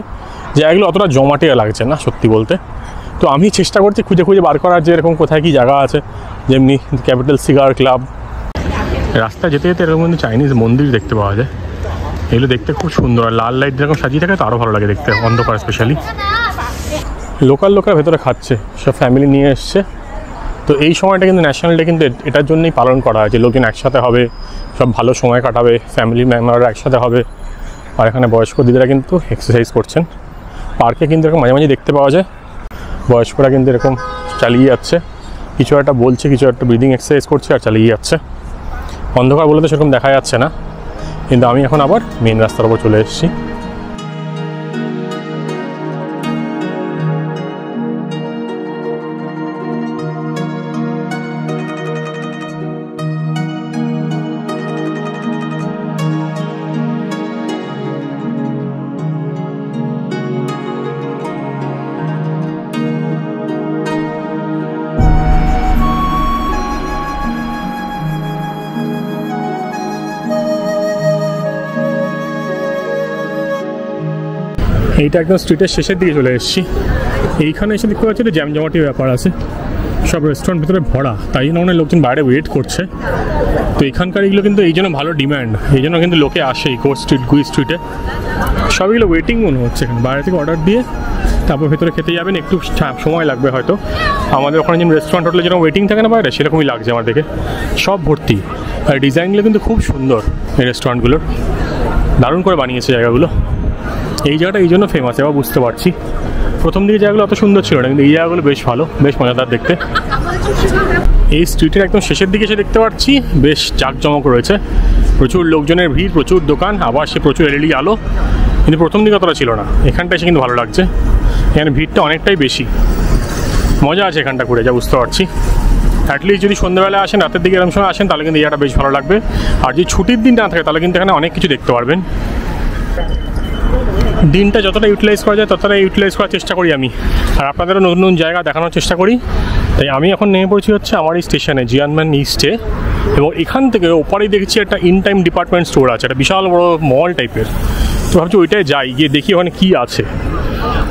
জায়গাগুলো অতটা জমাটে লাগছে না সত্যি বলতে। তো আমি চেষ্টা করছি খুঁজে খুঁজে বার করার যে এরকম কোথায় কী জায়গা আছে, যেমনি ক্যাপিটাল সিগার ক্লাব। রাস্তায় যেতে যেতে এরকম কিন্তু চাইনিজ মন্দির দেখতে পাওয়া যায়, এগুলো দেখতে খুব সুন্দর। আর লাল লাইট যেরকম সাজিয়ে থাকে তো আরও ভালো লাগে দেখতে, অন্ধকার স্পেশালি। লোকাল ভেতরে খাচ্ছে, সব ফ্যামিলি নিয়ে এসছে। তো এই সময়টা কিন্তু ন্যাশনাল ডে কিন্তু এটার জন্যই পালন করা হয়, যে লোকজন একসাথে হবে, সব ভালো সময় কাটাবে, ফ্যামিলি মেম্বাররা একসাথে হবে। আর এখানে বয়স্ক দিদিরা কিন্তু এক্সারসাইজ করছেন। পার্কে কিন্তু এরকম মাঝে মাঝে দেখতে পাওয়া যায় বয়স্করা কিন্তু এরকম চালিয়ে যাচ্ছে, কিছু একটা বলছে, কিছু একটা ব্রিদিং এক্সারসাইজ করছে আর চালিয়ে যাচ্ছে। অন্ধকার বলে তো সেরকম দেখা যাচ্ছে না, কিন্তু আমি এখন আবার মেন রাস্তার উপর চলে এসেছি। এইটা একদম স্ট্রিটের শেষের দিকে চলে এসেছি। এইখানে এসে দেখতে পাচ্ছি একটা জ্যামজমাটি ব্যাপার আছে, সব রেস্টুরেন্ট ভিতরে ভরা, তাই জন্য অনেক লোকজন বাইরে ওয়েট করছে। তো এখানকার এগুলো কিন্তু এই জন্য ভালো ডিম্যান্ড, এই জন্য কিন্তু লোকে আসে ইকো স্ট্রিট, গুই স্ট্রিটে। সব এগুলো ওয়েটিং মনে হচ্ছে, এখানে বাইরে থেকে অর্ডার দিয়ে তারপর ভেতরে খেতে যাবেন, একটু সময় লাগবে হয়তো। আমাদের ওখানে যেমন রেস্টুরেন্ট হোটেলে যেরকম ওয়েটিং থাকে না বাইরে, সেরকমই লাগছে আমার দেখে। সব ভর্তি, আর ডিজাইনগুলো কিন্তু খুব সুন্দর এই রেস্টুরেন্টগুলোর, দারুণ করে বানিয়েছে জায়গাগুলো। এই জায়গাটা এই জন্য ফেমাস, এবার বুঝতে পারছি। প্রথম দিকে জায়গাগুলো অত সুন্দর ছিল না, কিন্তু এই জায়গাগুলো বেশ ভালো, বেশ মজাদার দেখতে। এই স্ট্রিটের একদম শেষের দিকে এসে দেখতে পাচ্ছি বেশ জাঁকজমক রয়েছে, প্রচুর লোকজনের ভিড়, প্রচুর দোকান, আবার সে প্রচুর এলইডি আলো। কিন্তু প্রথম দিকে অতটা ছিল না, এখানটা এসে কিন্তু ভালো লাগছে। এখানে ভিড়টা অনেকটাই বেশি, মজা আছে এখানটা ঘুরে, যা বুঝতে পারছি। অ্যাটলিস্ট যদি সন্ধ্যাবেলা আসেন, রাতের দিকে এরকম সময় আসেন, তাহলে কিন্তু এই জায়গাটা বেশ ভালো লাগবে। আর যদি ছুটির দিন না থাকে, তাহলে কিন্তু এখানে অনেক কিছু দেখতে পারবেন। দিনটা যতটা ইউটিলাইজ করা যায় ততটা ইউটিলাইজ করার চেষ্টা করি আমি, আর আপনাদেরও নতুন নতুন জায়গা দেখানোর চেষ্টা করি। তাই আমি এখন নেমে পড়েছি হচ্ছে আমার এই স্টেশনে, জিয়ানম্যান ইস্টে। এবং এখান থেকে ওপারেই দেখছি একটা ইন টাইম ডিপার্টমেন্ট স্টোর আছে, একটা বিশাল বড় মল টাইপের। তো ভাবছি ওইটাই যাই, গিয়ে দেখি ওখানে কী আছে।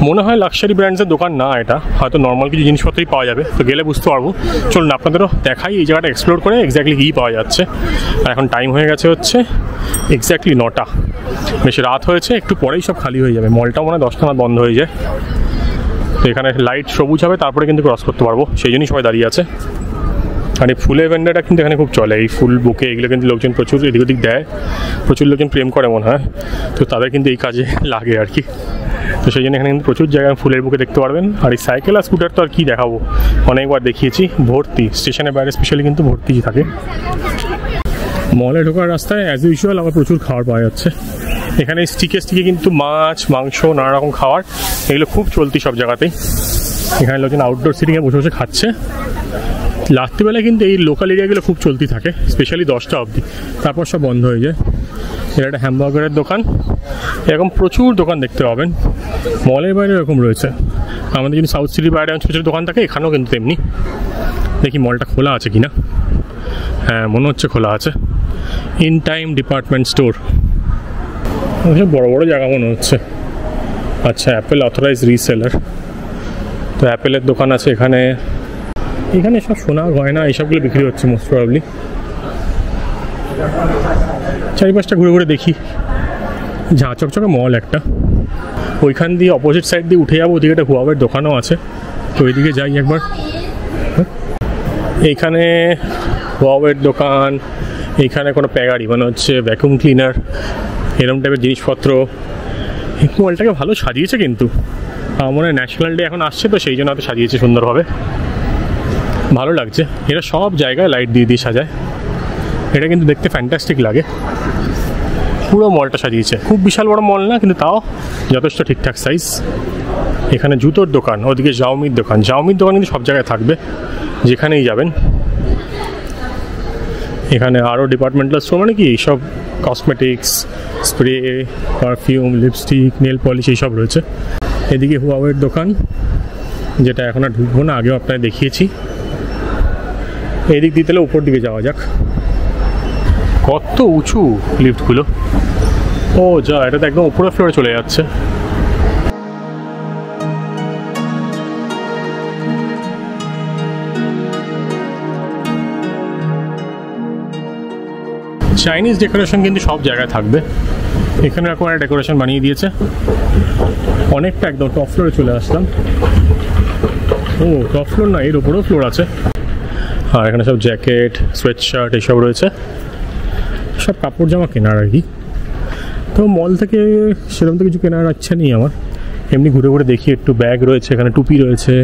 মনে হয় লাক্সারি ব্র্যান্ডসের দোকান না এটা, হয়তো নর্মাল কিছু জিনিসপত্রই পাওয়া যাবে। তো গেলে বুঝতে পারবো। চলুন আপনাদেরও দেখাই এই জায়গাটা এক্সপ্লোর করে এক্স্যাক্টলি কী পাওয়া যাচ্ছে। আর এখন টাইম হয়ে গেছে হচ্ছে এক্স্যাক্টলি 9টা, বেশ রাত হয়েছে, একটু পরেই সব খালি হয়ে যাবে। মলটা মনে হয় 10টা নাগাদ বন্ধ হয়ে যায়। তো এখানে লাইট সবুজ হবে, তারপরে কিন্তু ক্রস করতে পারবো, সেই জন্যই সবাই দাঁড়িয়ে আছে। আর এই ফুলের ভেন্ডারটা কিন্তু এখানে খুব চলে, এই ফুল বুকে এগুলো কিন্তু লোকজন প্রচুর এদিক ওদিক দেয়, প্রচুর লোকজন প্রেম করে মনে হয়, তো তাদের কিন্তু এই কাজে লাগে আর কি। তো সেই জন্য এখানে কিন্তু প্রচুর জায়গায় ফুলের বুকে দেখতে পারবেন। আর এই সাইকেল আর স্কুটার তো আর কী দেখাবো, অনেকবার দেখিয়েছি, ভর্তি, স্টেশনের বাইরে স্পেশালি কিন্তু ভর্তি থাকে। মলে ঢোকার রাস্তায় অ্যাজ ইউজুয়াল আবার প্রচুর খাবার পাওয়া যাচ্ছে। এখানে স্টিকে কিন্তু মাছ, মাংস, নানা রকম খাবার, এগুলো খুব চলতি সব জায়গাতেই। এখানে লোকজন আউটডোর সিটিংয়ে বসে বসে খাচ্ছে। রাত্রিবেলায় কিন্তু এই লোকাল এরিয়াগুলো খুব চলতি থাকে, স্পেশালি 10টা অবধি, তারপর সব বন্ধ হয়ে যায়। এটা একটা হ্যামবার্গারের দোকান, এরকম প্রচুর দোকান দেখতে পাবেন। মলের বাইরে এরকম রয়েছে, আমাদের যদি সাউথ সিটির বাইরে ছোটো ছোটো দোকান থাকে, এখানেও কিন্তু তেমনি। দেখি মলটা খোলা আছে কিনা। হ্যাঁ, মনে হচ্ছে খোলা আছে। ইন টাইম ডিপার্টমেন্ট স্টোর, বড় বড় জায়গা মনে হচ্ছে। আচ্ছা, অ্যাপেল অথরাইজ রিসেলার, তো অ্যাপেলের দোকান আছে এখানে। এখানে সব সোনা গয়না এইসবগুলো বিক্রি হচ্ছে মোস্ট প্রবাবলি। চারিপাশটা ঘুরে ঘুরে দেখি। ঝাঁ চকচকে মল একটা, ওইখান দিয়ে অপোজিট সাইড দিয়ে উঠে যাবো, ওদিকে একটা হুয়াওয়ের দোকানও আছে, তো ওইদিকে যাই একবার। এইখানে হুয়াওয়ের দোকান, এইখানে কোনো প্যাগারি মানে হচ্ছে ভ্যাকুয়াম ক্লিনার এরকম টাইপের জিনিসপত্র। এই মলটাকে ভালো সাজিয়েছে কিন্তু, আমার মনে হয় ন্যাশনাল ডে এখন আসছে তো সেই জন্য হয়তো সাজিয়েছে সুন্দরভাবে, ভালো লাগছে। এরা সব জায়গায় লাইট দিয়ে দিয়ে সাজায়, এটা কিন্তু দেখতে ফ্যান্টাস্টিক লাগে। পুরো মলটা সাজিয়েছে, খুব বিশাল বড় মল না কিন্তু তাও যথেষ্ট ঠিকঠাক সাইজ। এখানে জুতোর দোকান, ওদিকে জাওমির দোকান। জাওমির দোকান কিন্তু সব জায়গায় থাকবে যেখানেই যাবেন। এখানে আরও ডিপার্টমেন্টাল স্টোর মানে কি এইসব cosmetics, spray, perfume, lipstick, nail polish এইসব রয়েছে। এদিকে হুয়াওয়ের দোকান, যেটা এখন আর ঢুকবো না, আগেও আপনাকে দেখিয়েছি। এই দিক দিয়ে তাহলে উপর দিকে যাওয়া যাক। কত উঁচু লিফটগুলো! ও যা, এটা তো একদম উপরের ফ্লোরে চলে যাচ্ছে। চাইনিজ ডেকোরেশন কিন্তু সব জায়গায় থাকবে। এখানে এরকম একটা ডেকোরেশন বানিয়ে দিয়েছে অনেকটা, একদম টপ ফ্লোরে চলে আসলাম। ও টপ ফ্লোর না, এর উপরেও ফ্লোর আছে। আর এখানে সব জ্যাকেট, সোয়েট শার্ট এইসব রয়েছে, সব কাপড় জামা কেনার আর কি। তো মল থেকে সেরকম তো কিছু কেনার ইচ্ছা নেই আমার, এমনি ঘুরে ঘুরে দেখি একটু। ব্যাগ রয়েছে এখানে, টুপি রয়েছে,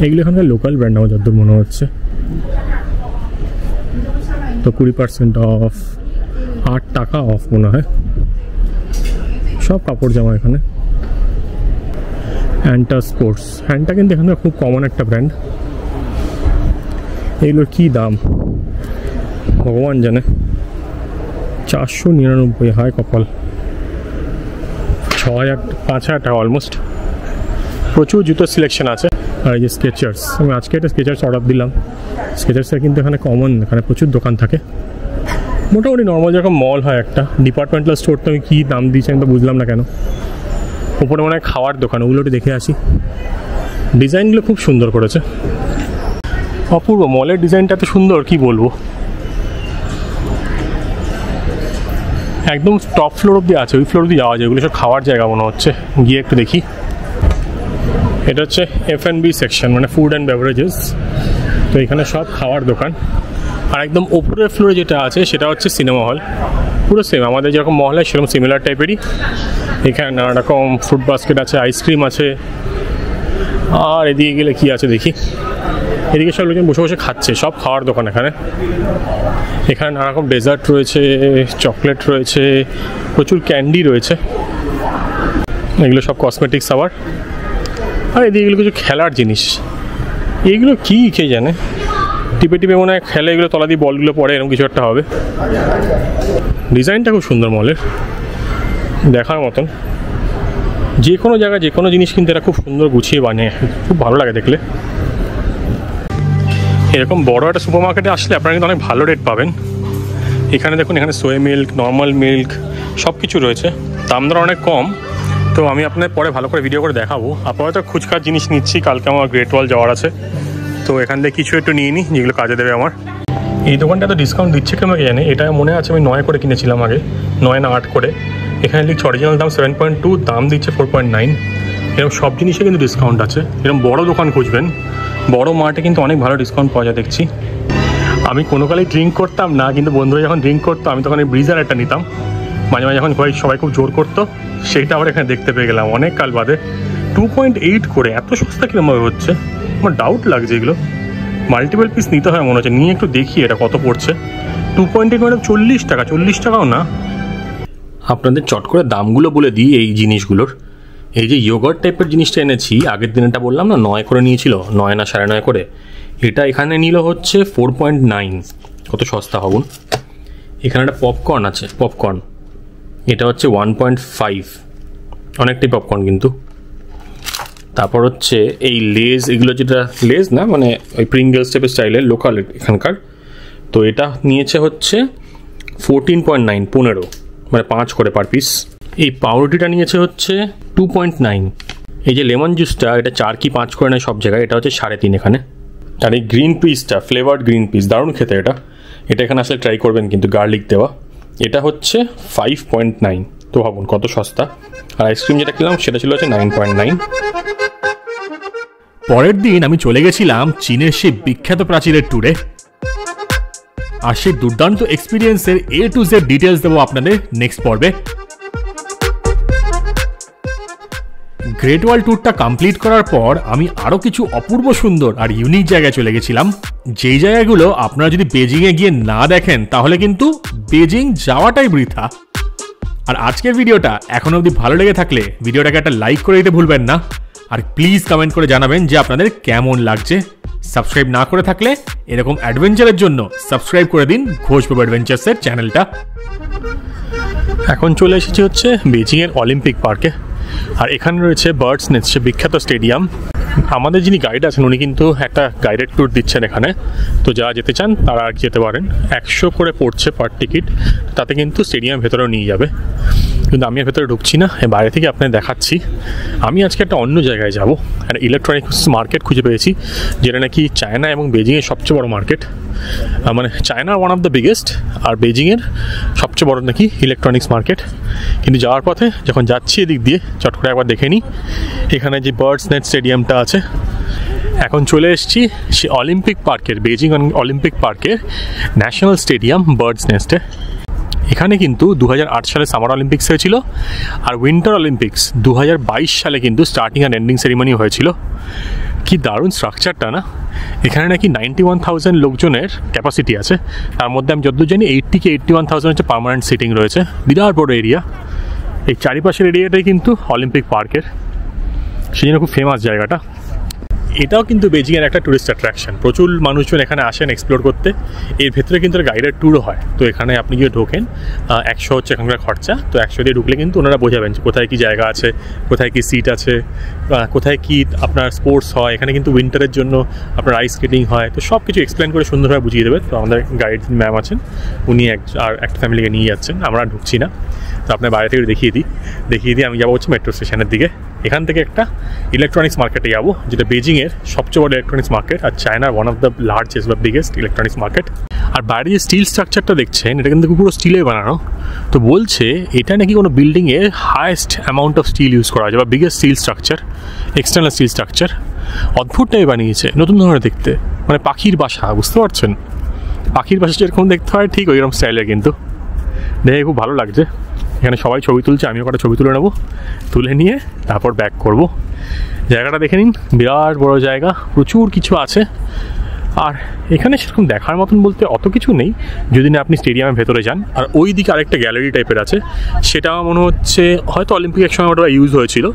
এগুলো এখানকার লোকাল ব্র্যান্ড আমার যতদূর মনে হচ্ছে। তো 20% অফ, 8 টাকা অফ মনে হয়। সব কাপড় জামা এখানে। হ্যান্টা স্পোর্টস, হ্যান্টা কিন্তু এখানে খুব কমন একটা ব্র্যান্ড। এগুলোর কী দাম ভগবান জানে, 499, হায় কপাল। 6000, 5000 টাকা অলমোস্ট। প্রচুর জুতোর সিলেকশন আছে। আর এই যে স্কেচার্স, আমি আজকে একটা স্কেচার্স অর্ডার দিলাম। স্কেচার্সের কিন্তু এখানে কমন, এখানে প্রচুর দোকান থাকে। মোটামুটি নর্মাল যেরকম মল হয় একটা। ডিপার্টমেন্টাল স্টোর তো আমি কী দাম দিয়েছি আমি তো বুঝলাম না কেন। ওপরে মনে হয় খাওয়ার দোকান, ওগুলো একটু দেখে আসি। ডিজাইনগুলো খুব সুন্দর করেছে, অপূর্ব। মলের ডিজাইনটা এত সুন্দর কি বলবো। একদম টপ ফ্লোর অব্দি আছে, ওই ফ্লোর অব্দি যাওয়া যায়। ওগুলো সব খাওয়ার জায়গা মনে হচ্ছে, গিয়ে একটু দেখি। এটা হচ্ছে F&B সেকশন, মানে ফুড অ্যান্ড বেভারেজেস। তো এখানে সব খাওয়ার দোকান। আর একদম ওপরের ফ্লোরে যেটা আছে সেটা হচ্ছে সিনেমা হল। পুরো সেম আমাদের যেরকম মহল হয় সেরকম সিমিলার টাইপেরই। এখানে নানা রকম ফ্রুট বাস্কেট আছে, আইসক্রিম আছে। আর এদিকে গেলে কি আছে দেখি, এদিকে সব লোকজন বসে বসে খাচ্ছে, সব খাওয়ার দোকান এখানে। এখানে নানা রকম ডেজার্ট রয়েছে, চকলেট রয়েছে, প্রচুর ক্যান্ডি রয়েছে। এগুলো সব কসমেটিক্স আবার। আর এদিকে এগুলো কিছু খেলার জিনিস, এইগুলো কী কে জানে। টিপে টিপে মনে হয় খেলে, এগুলো তলা দিয়ে বলগুলো পড়ে, এরকম কিছু একটা হবে। ডিজাইনটা খুব সুন্দর মলের, দেখার মতন। যে কোনো জায়গায় যে কোনো জিনিস কিন্তু এরা খুব সুন্দর গুছিয়ে বানিয়ে, খুব ভালো লাগে দেখলে। এরকম বড় একটা সুপার মার্কেটে আসলে আপনারা কিন্তু অনেক ভালো রেট পাবেন। এখানে দেখুন, এখানে সোয়া মিল্ক, নর্মাল মিল্ক সব কিছু রয়েছে, দাম দর অনেক কম। তো আমি আপনার পরে ভালো করে ভিডিও করে দেখাবো। আপাতত খুচখাচ জিনিস নিচ্ছি, কালকে আমার গ্রেট ওয়াল যাওয়ার আছে, তো এখান থেকে কিছু একটু নিয়ে নিই যেগুলো কাজে দেবে আমার। এই দোকানটা তো ডিসকাউন্ট দিচ্ছে কেন জানি, এটা মনে আছে আমি 9 করে কিনেছিলাম আগে, 9 না 8 করে। এখানে লিখছে অরিজিনাল দাম 7.2, দাম দিচ্ছে 4.9। এরকম সব জিনিসে কিন্তু ডিসকাউন্ট আছে। এরকম বড় দোকান খুঁজবেন, বড় মার্টে কিন্তু অনেক ভালো ডিসকাউন্ট পাওয়া যায় দেখছি। আমি কোনো কালেই ড্রিঙ্ক করতাম না, কিন্তু বন্ধুরা যখন ড্রিঙ্ক করতো আমি তখন এই ব্রিজার একটা নিতাম। মাঝে মাঝে যখন সবাই খুব জোর করতো, সেইটা আবার এখানে দেখতে পেয়ে গেলাম অনেক কাল বাদে। 2.8 করে, এত সস্তা কিরমভাবে হচ্ছে আমার ডাউট লাগছে। এগুলো মাল্টিপল পিস নিতে হয় মনে হচ্ছে, নিয়ে একটু দেখি এটা কত পড়ছে। 2.8 মানে 40 টাকা, 40 টাকাও না। আপনাদের চট করে দামগুলো বলে দিই এই জিনিসগুলোর। এই যে ইয়োগার্ট টাইপের জিনিসটা এনেছি, আগের দিনটা বললাম না 9 করে নিয়েছিল, 9 না 9.5 করে। এটা এখানে নিল হচ্ছে 4.9, কত সস্তা হবুন। এখানে একটা পপকর্ন আছে, পপকর্ন এটা হচ্ছে 1.5, অনেকটাই পপকর্ন কিন্তু। তারপর হচ্ছে এই লেজ, এগুলো যেটা লেজ না মানে ওই প্রিঙ্গলস টাইপের স্টাইলের, লোকাল এখানকার। তো এটা নিয়েছে হচ্ছে 14.9, 15, মানে 5 করে পার পিস। এই পাউরুটিটা নিয়েছে হচ্ছে 2.9। এই যে লেমন জুসটা, এটা 4 কি 5 করে নেয় সব জায়গায়, এটা হচ্ছে 3.5 এখানে। আর এই গ্রিন পিসটা, ফ্লেভার্ড গ্রিন পিস, দারুণ খেতে এটা। এটা এখানে আসলে ট্রাই করবেন কিন্তু, গার্লিক দেওয়া। এটা হচ্ছে 5.9, তো ভাবুন কত সস্তা। আর আইসক্রিম যেটা খেলাম সেটা ছিল হচ্ছে 9.9। পরের দিন আমি চলে গেছিলাম চীনের সেই বিখ্যাত প্রাচীরের ট্যুরে। আর সেই দুর্দান্ত এক্সপিরিয়েন্সের A to Z ডিটেলস দেবো আপনাদের নেক্সট পর্বে। গ্রেট ওয়াল ট্যুরটা কমপ্লিট করার পর আমি আরও কিছু অপূর্ব সুন্দর আর ইউনিক জায়গায় চলে গেছিলাম, যেই জায়গাগুলো আপনারা যদি বেজিংয়ে গিয়ে না দেখেন তাহলে কিন্তু বেজিং যাওয়াটাই বৃথা। আর আজকের ভিডিওটা এখন অবধি ভালো লেগে থাকলে ভিডিওটাকে একটা লাইক করে দিতে ভুলবেন না। আর প্লিজ কমেন্ট করে জানাবেন যে আপনাদের কেমন লাগছে। সাবস্ক্রাইব না করে থাকলে এরকম অ্যাডভেঞ্চারের জন্য সাবস্ক্রাইব করে দিন ঘোষ বাবু অ্যাডভেঞ্চার্সের চ্যানেলটা। এখন চলে এসেছি হচ্ছে বেজিংয়ের অলিম্পিক পার্কে। আর এখানে রয়েছে বার্ডস নেস্ট, বিখ্যাত স্টেডিয়াম। আমাদের যিনি গাইড আছেন উনি কিন্তু একটা গাইডেড ট্যুর দিচ্ছেন এখানে, তো যারা যেতে চান তারা আর যেতে পারেন। 100 করে পড়ছে পার টিকিট, তাতে কিন্তু স্টেডিয়াম ভেতরেও নিয়ে যাবে। কিন্তু আমি আর ভেতরে ঢুকছি না, বাইরে থেকে আপনাদের দেখাচ্ছি। আমি আজকে একটা অন্য জায়গায় যাব, একটা ইলেকট্রনিক্স মার্কেট খুঁজে পেয়েছি, যেটা নাকি চায়না এবং বেজিংয়ের সবচেয়ে বড় মার্কেট। মানে চায়নার ওয়ান অফ দ্য বিগেস্ট, আর বেজিংয়ের সবচেয়ে বড় নাকি ইলেকট্রনিক্স মার্কেট। কিন্তু যাওয়ার পথে যখন যাচ্ছি এদিক দিয়ে চট করে একবার দেখে নিই এখানে যে বার্ডস নেস্ট স্টেডিয়ামটা আছে। এখন চলে এসেছি সে অলিম্পিক পার্কের, বেজিং অলিম্পিক পার্কের ন্যাশনাল স্টেডিয়াম বার্ডস নেস্টে। এখানে কিন্তু 2008 সালে সামার অলিম্পিক্স হয়েছিল, আর উইন্টার অলিম্পিক্স 2022 সালে কিন্তু স্টার্টিং অ্যান্ড এন্ডিং সেরিমনি হয়েছিল। কি দারুণ স্ট্রাকচারটা না! এখানে নাকি 91,000 লোকজনের ক্যাপাসিটি আছে, তার মধ্যে আমি যতদূর জানি 80 কি 81,000 হচ্ছে পার্মানেন্ট সিটিং রয়েছে। বিরাট বড় এরিয়া। এই চারিপাশের এরিয়াটাই কিন্তু অলিম্পিক পার্কের, সেই জন্য খুব ফেমাস জায়গাটা। এটাও কিন্তু বেজিংয়ের একটা ট্যুরিস্ট অ্যাট্রাকশন, প্রচুর মানুষজন এখানে আসেন এক্সপ্লোর করতে। এর ভেতরে কিন্তু গাইডেড ট্যুরও হয়, তো এখানে আপনি গিয়ে ঢোকেন। 100 হচ্ছে এখানকার খরচা, তো 100 দিয়ে ঢুকলে কিন্তু ওনারা বোঝাবেন যে কোথায় কী জায়গা আছে, কোথায় কী সিট আছে, কোথায় কী আপনার স্পোর্টস হয়। এখানে কিন্তু উইন্টারের জন্য আপনার আইস স্কেটিং হয়, তো সব কিছু এক্সপ্লেন করে সুন্দরভাবে বুঝিয়ে দেবে। তো আমাদের গাইড ম্যাম আছেন, উনি আর একটা ফ্যামিলিকে নিয়ে যাচ্ছেন, আমরা ঢুকছি না। তো আপনার বাইরে থেকে দেখিয়ে দিই আমি যাবো হচ্ছে মেট্রো স্টেশনের দিকে। এখান থেকে একটা ইলেকট্রনিক্স মার্কেটে যাবো, যেটা বেজিংয়ের সবচেয়ে বড় ইলেকট্রনিক্স মার্কেট, আর চায়নার ওয়ান অফ দ্য লার্জেস্ট বা বিগেস্ট ইলেকট্রনিক্স মার্কেট। আর বাইরে যে স্টিল স্ট্রাকচারটা দেখছেন, এটা কিন্তু পুরো স্টিলের বানানো। তো বলছে এটা নাকি কোনো বিল্ডিংয়ে highest amount of steel use করা হয়েছে, বা biggest steel structure, external steel structure. অদ্ভুত টাইপ বানিয়েছে, নতুন ধরনের দেখতে, মানে পাখির বাসা, বুঝতে পারছেন? পাখির বাসা যেরকম দেখতে হয় ঠিক ওইরকম স্টাইলের, কিন্তু দেখে খুব ভালো লাগছে। এখানে সবাই ছবি তুলছে, আমিও কটা ছবি তুলে নেবো, তুলে নিয়ে তারপর ব্যাক করব। জায়গাটা দেখে নিন, বিরাট বড় জায়গা, প্রচুর কিছু আছে। আর এখানে সেরকম দেখার মতন বলতে অত কিছু নেই, যদি না আপনি স্টেডিয়ামের ভেতরে যান। আর ওই দিকে আরেকটা গ্যালারি টাইপের আছে, সেটা মনে হচ্ছে হয়তো অলিম্পিকের সময় ওটা ইউজ হয়েছিল,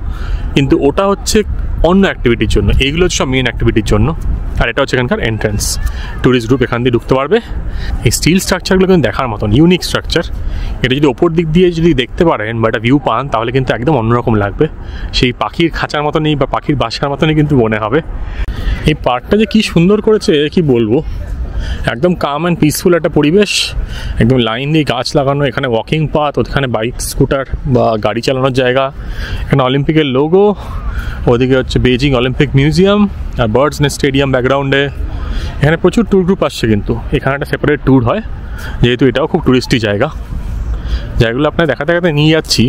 কিন্তু ওটা হচ্ছে অন্য অ্যাক্টিভিটির জন্য। এইগুলো হচ্ছে সব মেন অ্যাক্টিভিটির জন্য। আর এটা হচ্ছে এখানকার এন্ট্রান্স, ট্যুরিস্ট গ্রুপ এখান দিয়ে ঢুকতে পারবে। এই স্টিল স্ট্রাকচারগুলো কিন্তু দেখার মতন, ইউনিক স্ট্রাকচার। এটা যদি ওপর দিক দিয়ে যদি দেখতে পারেন বা একটা ভিউ পান, তাহলে কিন্তু একদম অন্যরকম লাগবে। সেই পাখির খাঁচার মতনই বা পাখির বাসার মতনই কিন্তু মনে হবে। এই পার্কটা যে কী সুন্দর করেছে কি বলবো, একদম কাম অ্যান্ড পিসফুল একটা পরিবেশ, একদম লাইন দিয়ে গাছ লাগানো। এখানে ওয়াকিং পাথ, ওখানে বাইক স্কুটার বা গাড়ি চালানোর জায়গা। এখানে অলিম্পিকের লোগো, ওদিকে হচ্ছে বেজিং অলিম্পিক মিউজিয়াম, আর বার্ডস নেস্ট স্টেডিয়াম ব্যাকগ্রাউন্ডে। এখানে প্রচুর ট্যুর গ্রুপ আসছে, কিন্তু এখানে একটা সেপারেট ট্যুর হয়, যেহেতু এটাও খুব টুরিস্টি জায়গা। জায়গাগুলো আপনার দেখাতে নিয়ে যাচ্ছি।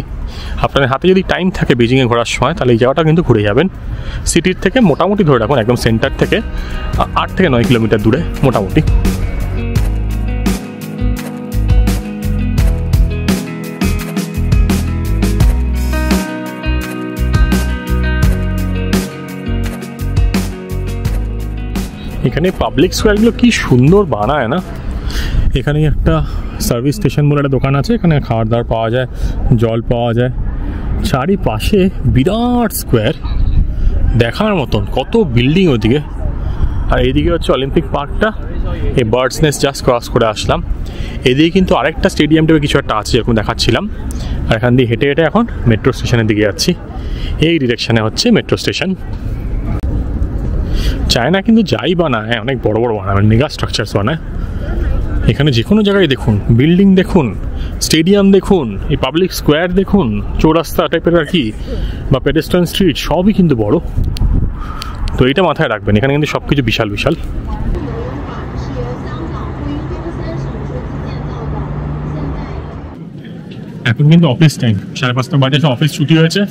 আপনাদের হাতে যদি টাইম থাকে বেজিংয়ে ঘোরার সময়, তাহলে এই জায়গাটা কিন্তু ঘুরে যাবেন। সিটির থেকে মোটামুটি ধরে রাখুন একদম সেন্টার থেকে 8 থেকে 9 কিলোমিটার দূরে মোটামুটি। এখানে পাবলিক স্কোয়ারগুলো কি সুন্দর বানায় না। এখানে একটা সার্ভিস স্টেশন বলে একটা দোকান আছে, এখানে খাবার দাবার পাওয়া যায়, জল পাওয়া যায়। চারিপাশে বিরাট স্কোয়ার, দেখার মতন, কত বিল্ডিং ওদিকে। আর এইদিকে হচ্ছে অলিম্পিক পার্কটা। এই বার্ডস নেস্ট জাস্ট ক্রস করে আসলাম। এদিকে কিন্তু আরেকটা স্টেডিয়াম টাইপের কিছু একটা আছে, যেরকম দেখাচ্ছিলাম। আর এখান দিয়ে হেঁটে হেঁটে এখন মেট্রো স্টেশনের দিকে যাচ্ছি। এই ডিরেকশানে হচ্ছে মেট্রো স্টেশন। চায়না কিন্তু যাই বানায় অনেক বড় বড় বানায়, মেগা স্ট্রাকচারস বানায়। এখানে যে কোনো জায়গায় দেখুন, বিল্ডিং দেখুন, স্টেডিয়াম দেখুন, এই পাবলিক স্কোয়ার দেখুন, চৌরাস্তা টাইপের আর কি, বা পেডেস্ট্রিয়ান স্ট্রিট, সবই কিন্তু বড়। তো এইটা মাথায় রাখবেন, এখানে কিন্তু সব কিছু বিশাল বিশাল। এখন কিন্তু অফিস টাইম, 5:30 বাজে, অফিস ছুটি হয়েছে,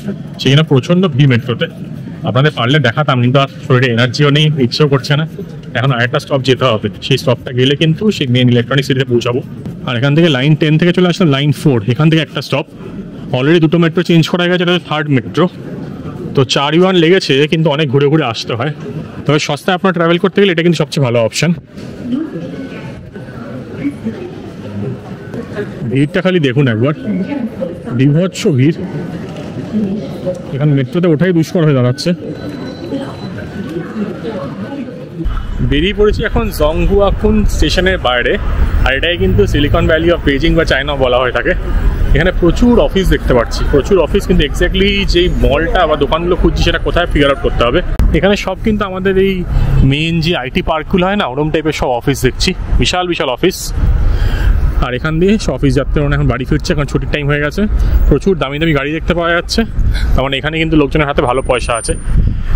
সেখানে প্রচণ্ড ভিড় মেট্রোতে। আপনাদের পারলে দেখাতাম, কিন্তু আর শরীরে এনার্জিও নেই, ইচ্ছেও করছে না। এখন আরেকটা স্টপ যেতে হবে, সেই স্টপটা গেলে কিন্তু সেই মেন ইলেকট্রনিক সিটিতে পৌঁছাবো। আর এখান থেকে লাইন 10 থেকে চলে আসলাম লাইন 4, এখান থেকে একটা স্টপ। অলরেডি 2টো মেট্রো চেঞ্জ করা গেছে, এটা 3rd মেট্রো। তো 4 ইউয়ান লেগেছে, কিন্তু অনেক ঘুরে ঘুরে আসতে হয়। তবে সস্তায় আপনার ট্রাভেল করতে গেলে এটা কিন্তু সবচেয়ে ভালো অপশান। ভিড়টা খালি দেখুন একবার, বিভৎস ভিড়। এখানে মেট্রোতে ওঠাই দুষ্কর হয়ে দাঁড়াচ্ছে। বেরিয়ে পড়েছি এখন জংগুয়াকুন স্টেশনের বাইরে, আর এটাই কিন্তু সিলিকন ভ্যালি অফ বেজিং বা চায়না বলা হয়ে থাকে। এখানে প্রচুর অফিস দেখতে পাচ্ছি, প্রচুর অফিস, কিন্তু এক্স্যাক্টলি যেই মলটা বা দোকানগুলো খুঁজছি সেটা কোথায় ফিগার আউট করতে হবে। এখানে সব কিন্তু আমাদের এই মেন যে আইটি পার্কগুলো হয় না, ওরম টাইপের সব অফিস দেখছি, বিশাল বিশাল অফিস। আর এখান দিয়ে সব অফিস যাত্রীরা এখন বাড়ি ফিরছে, এখন ছুটির টাইম হয়ে গেছে। প্রচুর দামি দামি গাড়ি দেখতে পাওয়া যাচ্ছে, তার মানে এখানে কিন্তু লোকজনের হাতে ভালো পয়সা আছে।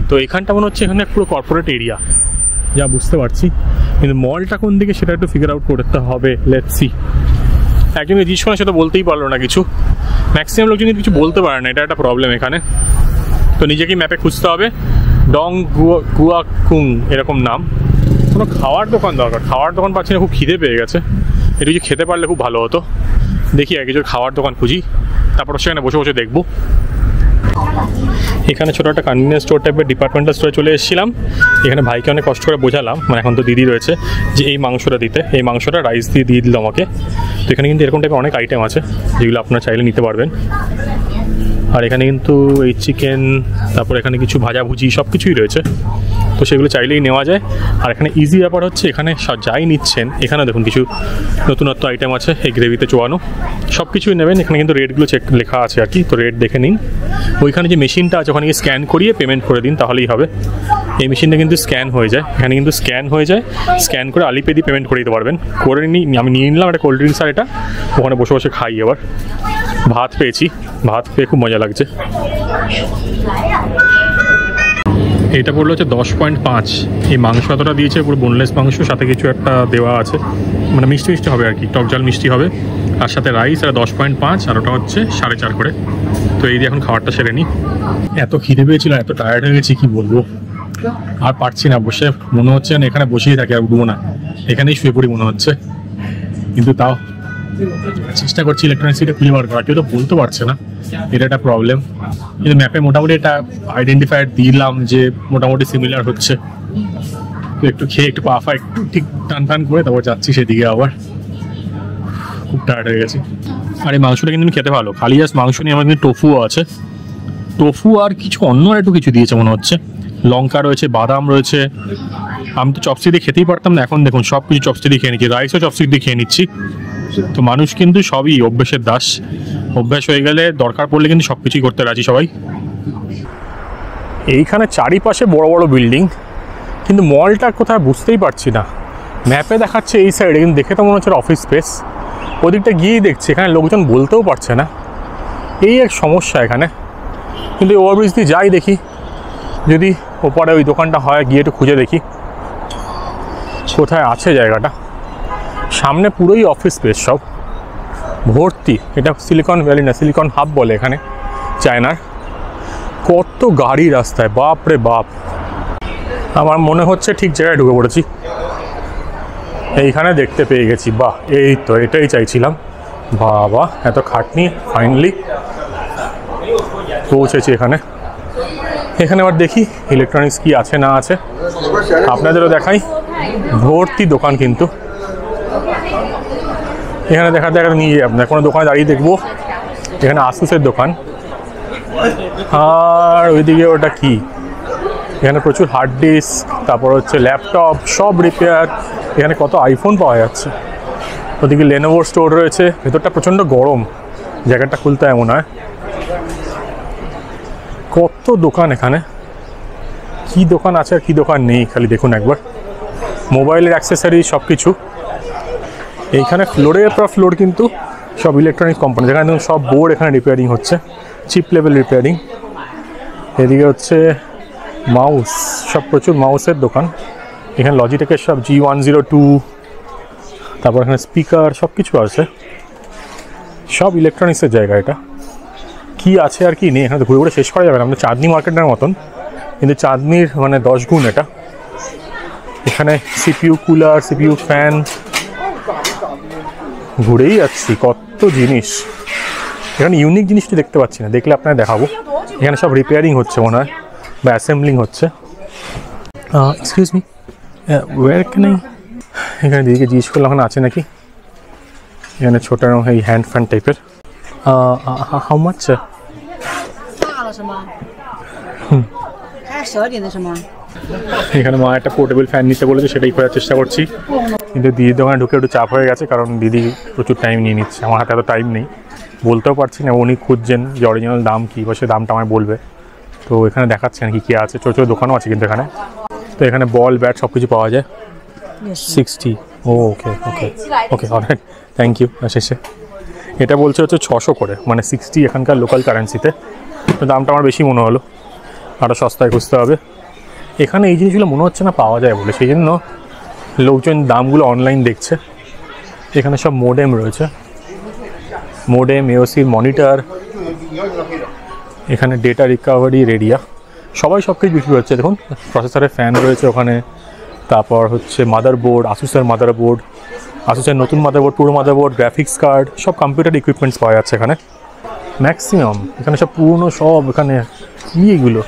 তো এখানটা মনে হচ্ছে এখানে পুরো কর্পোরেট এরিয়া, যা বুঝতে পারছি, কিন্তু মলটা কোন দিকে সেটা একটু ফিগার আউট করতে হবে। Let's see. একজনকে জিজ্ঞেস করে সেটা বলতেই পারলো না কিছু, ম্যাক্সিমাম লোকজন কিছু বলতে পারে না, এটা একটা প্রবলেম এখানে। তো নিজেকেই ম্যাপে খুঁজতে হবে। ডং গুয়াকুং এরকম নাম। কোনো খাওয়ার দোকান দরকার, খাওয়ার দোকান পাচ্ছি না, খুব খিদে পেয়ে গেছে। একটু কিছু খেতে পারলে খুব ভালো হতো। দেখি আর কিছু খাওয়ার দোকান খুঁজি, তারপর সেখানে বসে বসে দেখবো। এখানে ছোটো একটা কনভিনিয়েন্স স্টোর টাইপের ডিপার্টমেন্টাল স্টোরে চলে এসেছিলাম। এখানে ভাইকে অনেক কষ্ট করে বোঝালাম, মানে এখন তো দিদি রয়েছে, যে এই মাংসটা দিতে, এই মাংসটা রাইস দিয়ে দিল আমাকে। তো এখানে কিন্তু এরকম টাইপের অনেক আইটেম আছে যেগুলো আপনারা চাইলে নিতে পারবেন। আর এখানে কিন্তু এই চিকেন, তারপর এখানে কিছু ভাজাভুজি সব কিছুই রয়েছে, তো সেগুলো চাইলেই নেওয়া যায়। আর এখানে ইজি ব্যাপার হচ্ছে, এখানে যাই নিচ্ছেন, এখানে দেখুন কিছু নতুনত্ব আইটেম আছে এই গ্রেভিতে চোয়ানো, সব কিছুই নেবেন। এখানে কিন্তু রেটগুলো লেখা আছে আর কি, তো রেট দেখে নিন। ওইখানে যে মেশিনটা আছে ওখানে স্ক্যান করিয়ে পেমেন্ট করে দিন, তাহলেই হবে। এই মেশিনটা কিন্তু স্ক্যান হয়ে যায়, এখানে কিন্তু স্ক্যান হয়ে যায়, স্ক্যান করে আলিপে দিয়ে পেমেন্ট করে দিতে পারবেন। করে আমি নিয়ে নিলাম একটা কোল্ড ড্রিঙ্কস, আর এটা ওখানে বসে বসে খাই। এবার ভাত পেয়েছি, ভাত পেয়ে খুব মজা লাগছে। এটা পড়লো হচ্ছে 10.5। এই মাংস এতটা দিয়েছে, পুরো বোনলেস মাংস, সাথে কিছু একটা দেওয়া আছে, মানে মিষ্টি মিষ্টি হবে আর কি, টক ঝাল মিষ্টি হবে। আর সাথে রাইস, আর 10.5, আর ওটা হচ্ছে 4.5 করে। তো এই দিয়ে এখন খাবারটা সেরে নিই। এত খিদে পেয়েছিল, এত টায়ার্ড হয়ে গেছি, কি বলবো, আর পারছি না বসে। মনে হচ্ছে না এখানে বসেই থাকি, আর উঠবো না, এখানেই শুয়ে পড়ি মনে হচ্ছে। কিন্তু তাও চেষ্টা করছি ইলেকট্রনিক সিটি খুঁজে বার করা, কেউ তো বলতে পারছে না, এটা একটা প্রবলেম। কিন্তু ম্যাপে মোটামুটি এটা আইডেন্টিফায়ার দিলাম যে মোটামুটি সিমিলার হচ্ছে। তো একটু খেয়ে একটু পাফা একটু ঠিক টান করে তারপর যাচ্ছি সেদিকে। আবার খুব টায়ার্ড হয়ে গেছি। আর এই মাংসটা কিন্তু খেতে ভালো, খালি জাস্ট মাংস নিয়ে আমার কিন্তু টোফুও আছে, টোফু আর কিছু অন্য আর একটু কিছু দিয়েছে মনে হচ্ছে, লঙ্কা রয়েছে, বাদাম রয়েছে। আমি তো চপস্টিক দিয়ে খেতেই পারতাম না, এখন দেখুন সব কিছু চপস্টিক দিয়ে খেয়ে নিচ্ছি, রাইসও চপস্টিক দিয়ে খেয়ে নিচ্ছি। তো মানুষ কিন্তু সবই অভ্যেসের দাস, অভ্যাস হয়ে গেলে দরকার পড়লে কিন্তু সব কিছুই করতে রাজি সবাই। এইখানে চারিপাশে বড় বড় বিল্ডিং, কিন্তু মলটা কোথায় বুঝতেই পারছি না। ম্যাপে দেখাচ্ছে এই সাইডে, কিন্তু দেখে তো মনে হচ্ছে অফিস স্পেস। ওদিকটা গিয়েই দেখছি এখানে লোকজন বলতেও পারছে না, এই এক সমস্যা এখানে। কিন্তু ওভারব্রিজ দিয়ে যাই, দেখি যদি ওপরে ওই দোকানটা হয়, গিয়ে একটু খুঁজে দেখি কোথায় আছে জায়গাটা। সামনে পুরোই অফিস স্পেস, সব ভর্তি। এটা সিলিকন ভ্যালি না, সিলিকন হাব বলে এখানে চায়নার। কত গাড়ি রাস্তায়, বাপ রে বাপ। আমার মনে হচ্ছে ঠিক জায়গায় ঢুকে পড়েছি, এইখানে দেখতে পেয়ে গেছি। বাহ, এই তো এটাই চাইছিলাম। বাবা, এত খাটনি, ফাইনালি পৌঁছেছি এখানে। এখানে আবার দেখি ইলেকট্রনিক্স কি আছে না আছে, আপনাদেরও দেখাই। ভর্তি দোকান, কিন্তু এখানে দেখাতে নিয়ে যাই আপনার, কোনো দোকানে দাঁড়িয়ে দেখবো। এখানে আসুসের দোকান, আর ওইদিকে ওটা কি, এখানে প্রচুর হার্ড ডিস্ক, তারপর হচ্ছে ল্যাপটপ, সব রিপেয়ার। এখানে কত আইফোন পাওয়া যাচ্ছে। ওদিকে লেনোভোর স্টোর রয়েছে। ভেতরটা প্রচণ্ড গরম, জায়গাটা খুলতে এমন হয়। কত দোকান এখানে, কি দোকান আছে আর কি দোকান নেই, খালি দেখুন একবার। মোবাইলের অ্যাক্সেসরি সব কিছু। এইখানে ফ্লোরের পর ফ্লোর কিন্তু সব ইলেকট্রনিক কোম্পানি, যেখানে সব বোর্ড এখানে রিপেয়ারিং হচ্ছে, চিপ লেভেল রিপেয়ারিং। এদিকে হচ্ছে মাউস, সব প্রচুর মাউসের দোকান এখানে। লজিটেকের সব G102, তারপর এখানে স্পিকার সব কিছু আছে, সব ইলেকট্রনিক্সের জায়গা এটা। কি আছে আর কি নেই এখানে তো ঘুরে ঘুরে শেষ করা যাবে না। আমাদের চাঁদনি মার্কেটের মতন, কিন্তু চাঁদনির মানে 10 গুণ এটা। এখানে CPU কুলার, CPU ফ্যান, ঘুরেই যাচ্ছি কত জিনিস। এখানে ইউনিক জিনিসটি দেখতে পাচ্ছি না, দেখলে আপনাকে দেখাবো। এখানে সব রিপেয়ারিং হচ্ছে মনে হয়, বা অ্যাসেম্বলিং হচ্ছে। Excuse me, where can I? এখানে দিদিকে জিজ্ঞেস করলাম ওখানে আছে নাকি। এখানে ছোট এই হ্যান্ড ফ্যান টাইপের। হাউ মাচ?大了是吗？还是小一点的是吗？ এখানে মা একটা পোর্টেবল ফ্যান নিতে বলেছে, সেটাই খোঁজার চেষ্টা করছি। কিন্তু দিদির দোকানে ঢুকে একটু চাপ হয়ে গেছে, কারণ দিদি প্রচুর টাইম নিয়ে নিচ্ছে। আমার হাতে এত টাইম নেই, বলতেও পারছি না। উনি খুঁজছেন যে অরিজিনাল দাম কী, বা সে দামটা আমায় বলবে। তো এখানে দেখাচ্ছে না কি আছে, ছোটো ছোটো দোকানও আছে কিন্তু এখানে। তো এখানে বল ব্যাট সব কিছু পাওয়া যায়। 60, ও okay okay okay, alright, thank you. শেষে এটা বলছে হচ্ছে 600 করে, মানে 60 এখানকার লোকাল কারেন্সিতে। তো দামটা আমার বেশি মনে হলো, আরও সস্তায় খুঁজতে হবে। এখানে এই জিনিসগুলো মনে হচ্ছে না পাওয়া যায় বলে, সেই জন্য লোকজন দামগুলো অনলাইন দেখছে। এখানে সব মোডেম রয়েছে, মোডেম, এওসির মনিটর, এখানে ডেটা রিকভারি রেডিয়া, সবাই সব কিছু বিক্রি হচ্ছে। দেখুন প্রসেসরের ফ্যান রয়েছে ওখানে, তারপর হচ্ছে মাদারবোর্ড, আসুসের মাদারবোর্ড, আসুসের নতুন মাদারবোর্ড, পুরো মাদারবোর্ড, গ্রাফিক্স কার্ড, সব কম্পিউটার ইকুইপমেন্টস পাওয়া যাচ্ছে এখানে ম্যাক্সিমাম। এখানে সব পুরনো সব, এখানে কী এগুলো,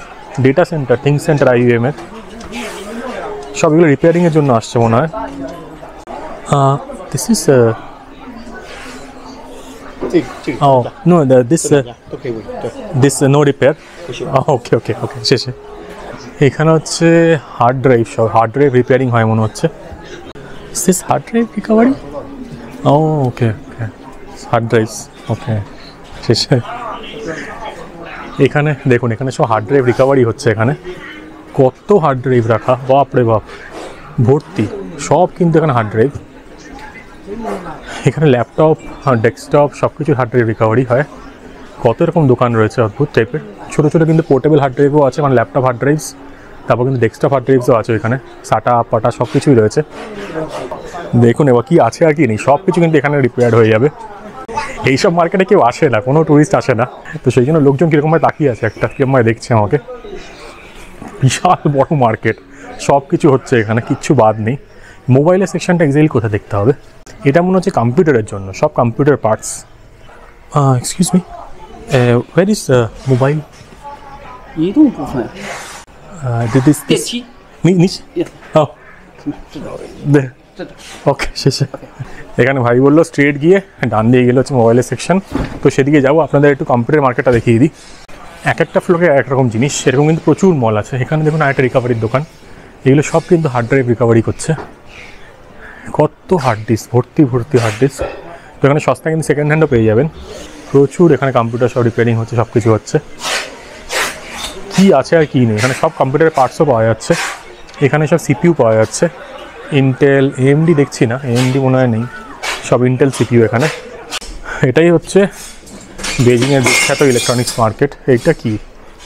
ডেটা সেন্টার, থিঙ্ক সেন্টার, IBM-এর সব এগুলো রিপেয়ারিংয়ের জন্য আসছে মনে হয়। This is oh no, this no repair. Okay okay okay, শেষে এখানে হচ্ছে হার্ড ড্রাইভ, সব হার্ড ড্রাইভ রিপেয়ারিং হয় মনে হচ্ছে। This hard drive recovery, oh okay okay, hard drives, okay. শেষে এখানে দেখুন, এখানে সব হার্ড ড্রাইভ রিকভারি হচ্ছে। এখানে কত হার্ড ড্রাইভ রাখা, বাপ রে বাপ, ভর্তি সব কিন্তু এখানে হার্ড ড্রাইভ। এখানে ল্যাপটপ, ডেস্কটপ সব কিছু হার্ড ড্রাইভ রিকভারি হয়। কত রকম দোকান রয়েছে অদ্ভুত টাইপের। ছোটো ছোটো কিন্তু পোর্টেবল হার্ড ড্রাইভও আছে, মানে ল্যাপটপ হার্ড ড্রাইভস, তারপর কিন্তু ডেস্কটপ হার্ড ড্রাইভসও আছে এখানে, সাটা পাটা সব কিছুই রয়েছে। দেখুন এবার কী আছে আর কি নেই, সব কিছু কিন্তু এখানে রিপেয়ার হয়ে যাবে। এইসব মার্কেটে কেউ আসে না, কোনো ট্যুরিস্ট আসে না, তো সেই জন্য লোকজন কীরকমভাবে তাকিয়ে আছে, একটা কীরকমভাবে দেখছে আমাকে। বিশাল বড় মার্কেট, সব কিছু হচ্ছে এখানে, কিচ্ছু বাদ নেই। মোবাইলের সেকশনটা এক্স্যাক্টলি কোথায় দেখতে হবে। এটা মনে হচ্ছে কম্পিউটারের জন্য, সব computer parts. Excuse me, where is mobile? 移动部分，电梯， নিচে, ও ওকে, শেষে এখানে ভাই বললো স্ট্রেট গিয়ে ডান দিয়ে গেলে হচ্ছে মোবাইলের সেকশন। তো সেদিকে যাবো, আপনাদের একটু কম্পিউটার মার্কেটটা দেখিয়ে দিই। এক একটা ফ্লোরে এক রকম জিনিস, সেরকম কিন্তু প্রচুর মল আছে। এখানে দেখুন আরেকটা রিকভারির দোকান, এগুলো সব কিন্তু হার্ড ড্রাইভ রিকভারি করছে। কত হার্ড ডিস্ক, ভর্তি ভর্তি হার্ড ডিস্ক। তো এখানে সস্তা কিন্তু সেকেন্ড হ্যান্ডও পেয়ে যাবেন। প্রচুর এখানে কম্পিউটার সব রিপেয়ারিং হচ্ছে, সব কিছু হচ্ছে। কী আছে আর কী নেই, এখানে সব কম্পিউটারের পার্টসও পাওয়া যাচ্ছে। এখানে সব CPU পাওয়া যাচ্ছে, ইন্টেল, AMD দেখছি না, AMD মনে হয় নেই, সব ইন্টেল CPU এখানে। এটাই হচ্ছে বেজিংয়ের বিখ্যাত ইলেকট্রনিক্স মার্কেট। এইটা কি,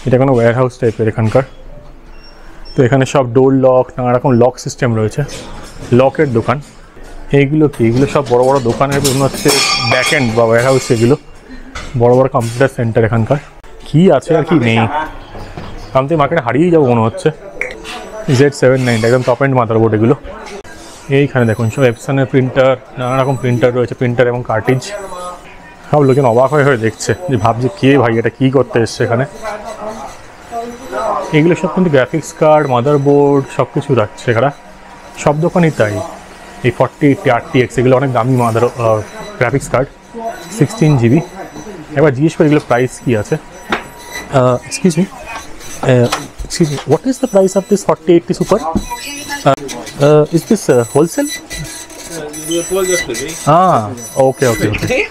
এটা কোনো ওয়্যার হাউস টাইপের এখানকার। তো এখানে সব ডোর লক, নানা রকম লক সিস্টেম রয়েছে, লকের দোকান। এইগুলো কি, এগুলো সব বড় বড় দোকানের মনে হচ্ছে ব্যাক এন্ড বা ওয়্যার হাউস, এগুলো বড় বড় কম্পিউটার সেন্টার এখানকার। কী আছে আর কি নেই, আমি তো মার্কেটে হারিয়েই যাবো মনে হচ্ছে। Z790 একদম টপ এন্ড মাদারবোর্ড এগুলো। এইখানে দেখুন সব এপসনের প্রিন্টার, নানা রকম প্রিন্টার রয়েছে, প্রিন্টার এবং কার্টিজ। সব লোকজন অবাক হয়ে হয়ে দেখছে, যে ভাবছে কে ভাই এটা কী করতে এসছে এখানে। এগুলো সব কিন্তু গ্রাফিক্স কার্ড, মাদারবোর্ড সব কিছু রাখছে এখানে, সব দোকানই তাই। এই 4080 RTX এগুলো অনেক দামি গ্রাফিক্স কার্ড, 16 GB। এবার জিজ্ঞেস করি এগুলো প্রাইস কী আছে। Excuse me, what is the price of this 4080 Super? Is this wholesale? Okay. Okay.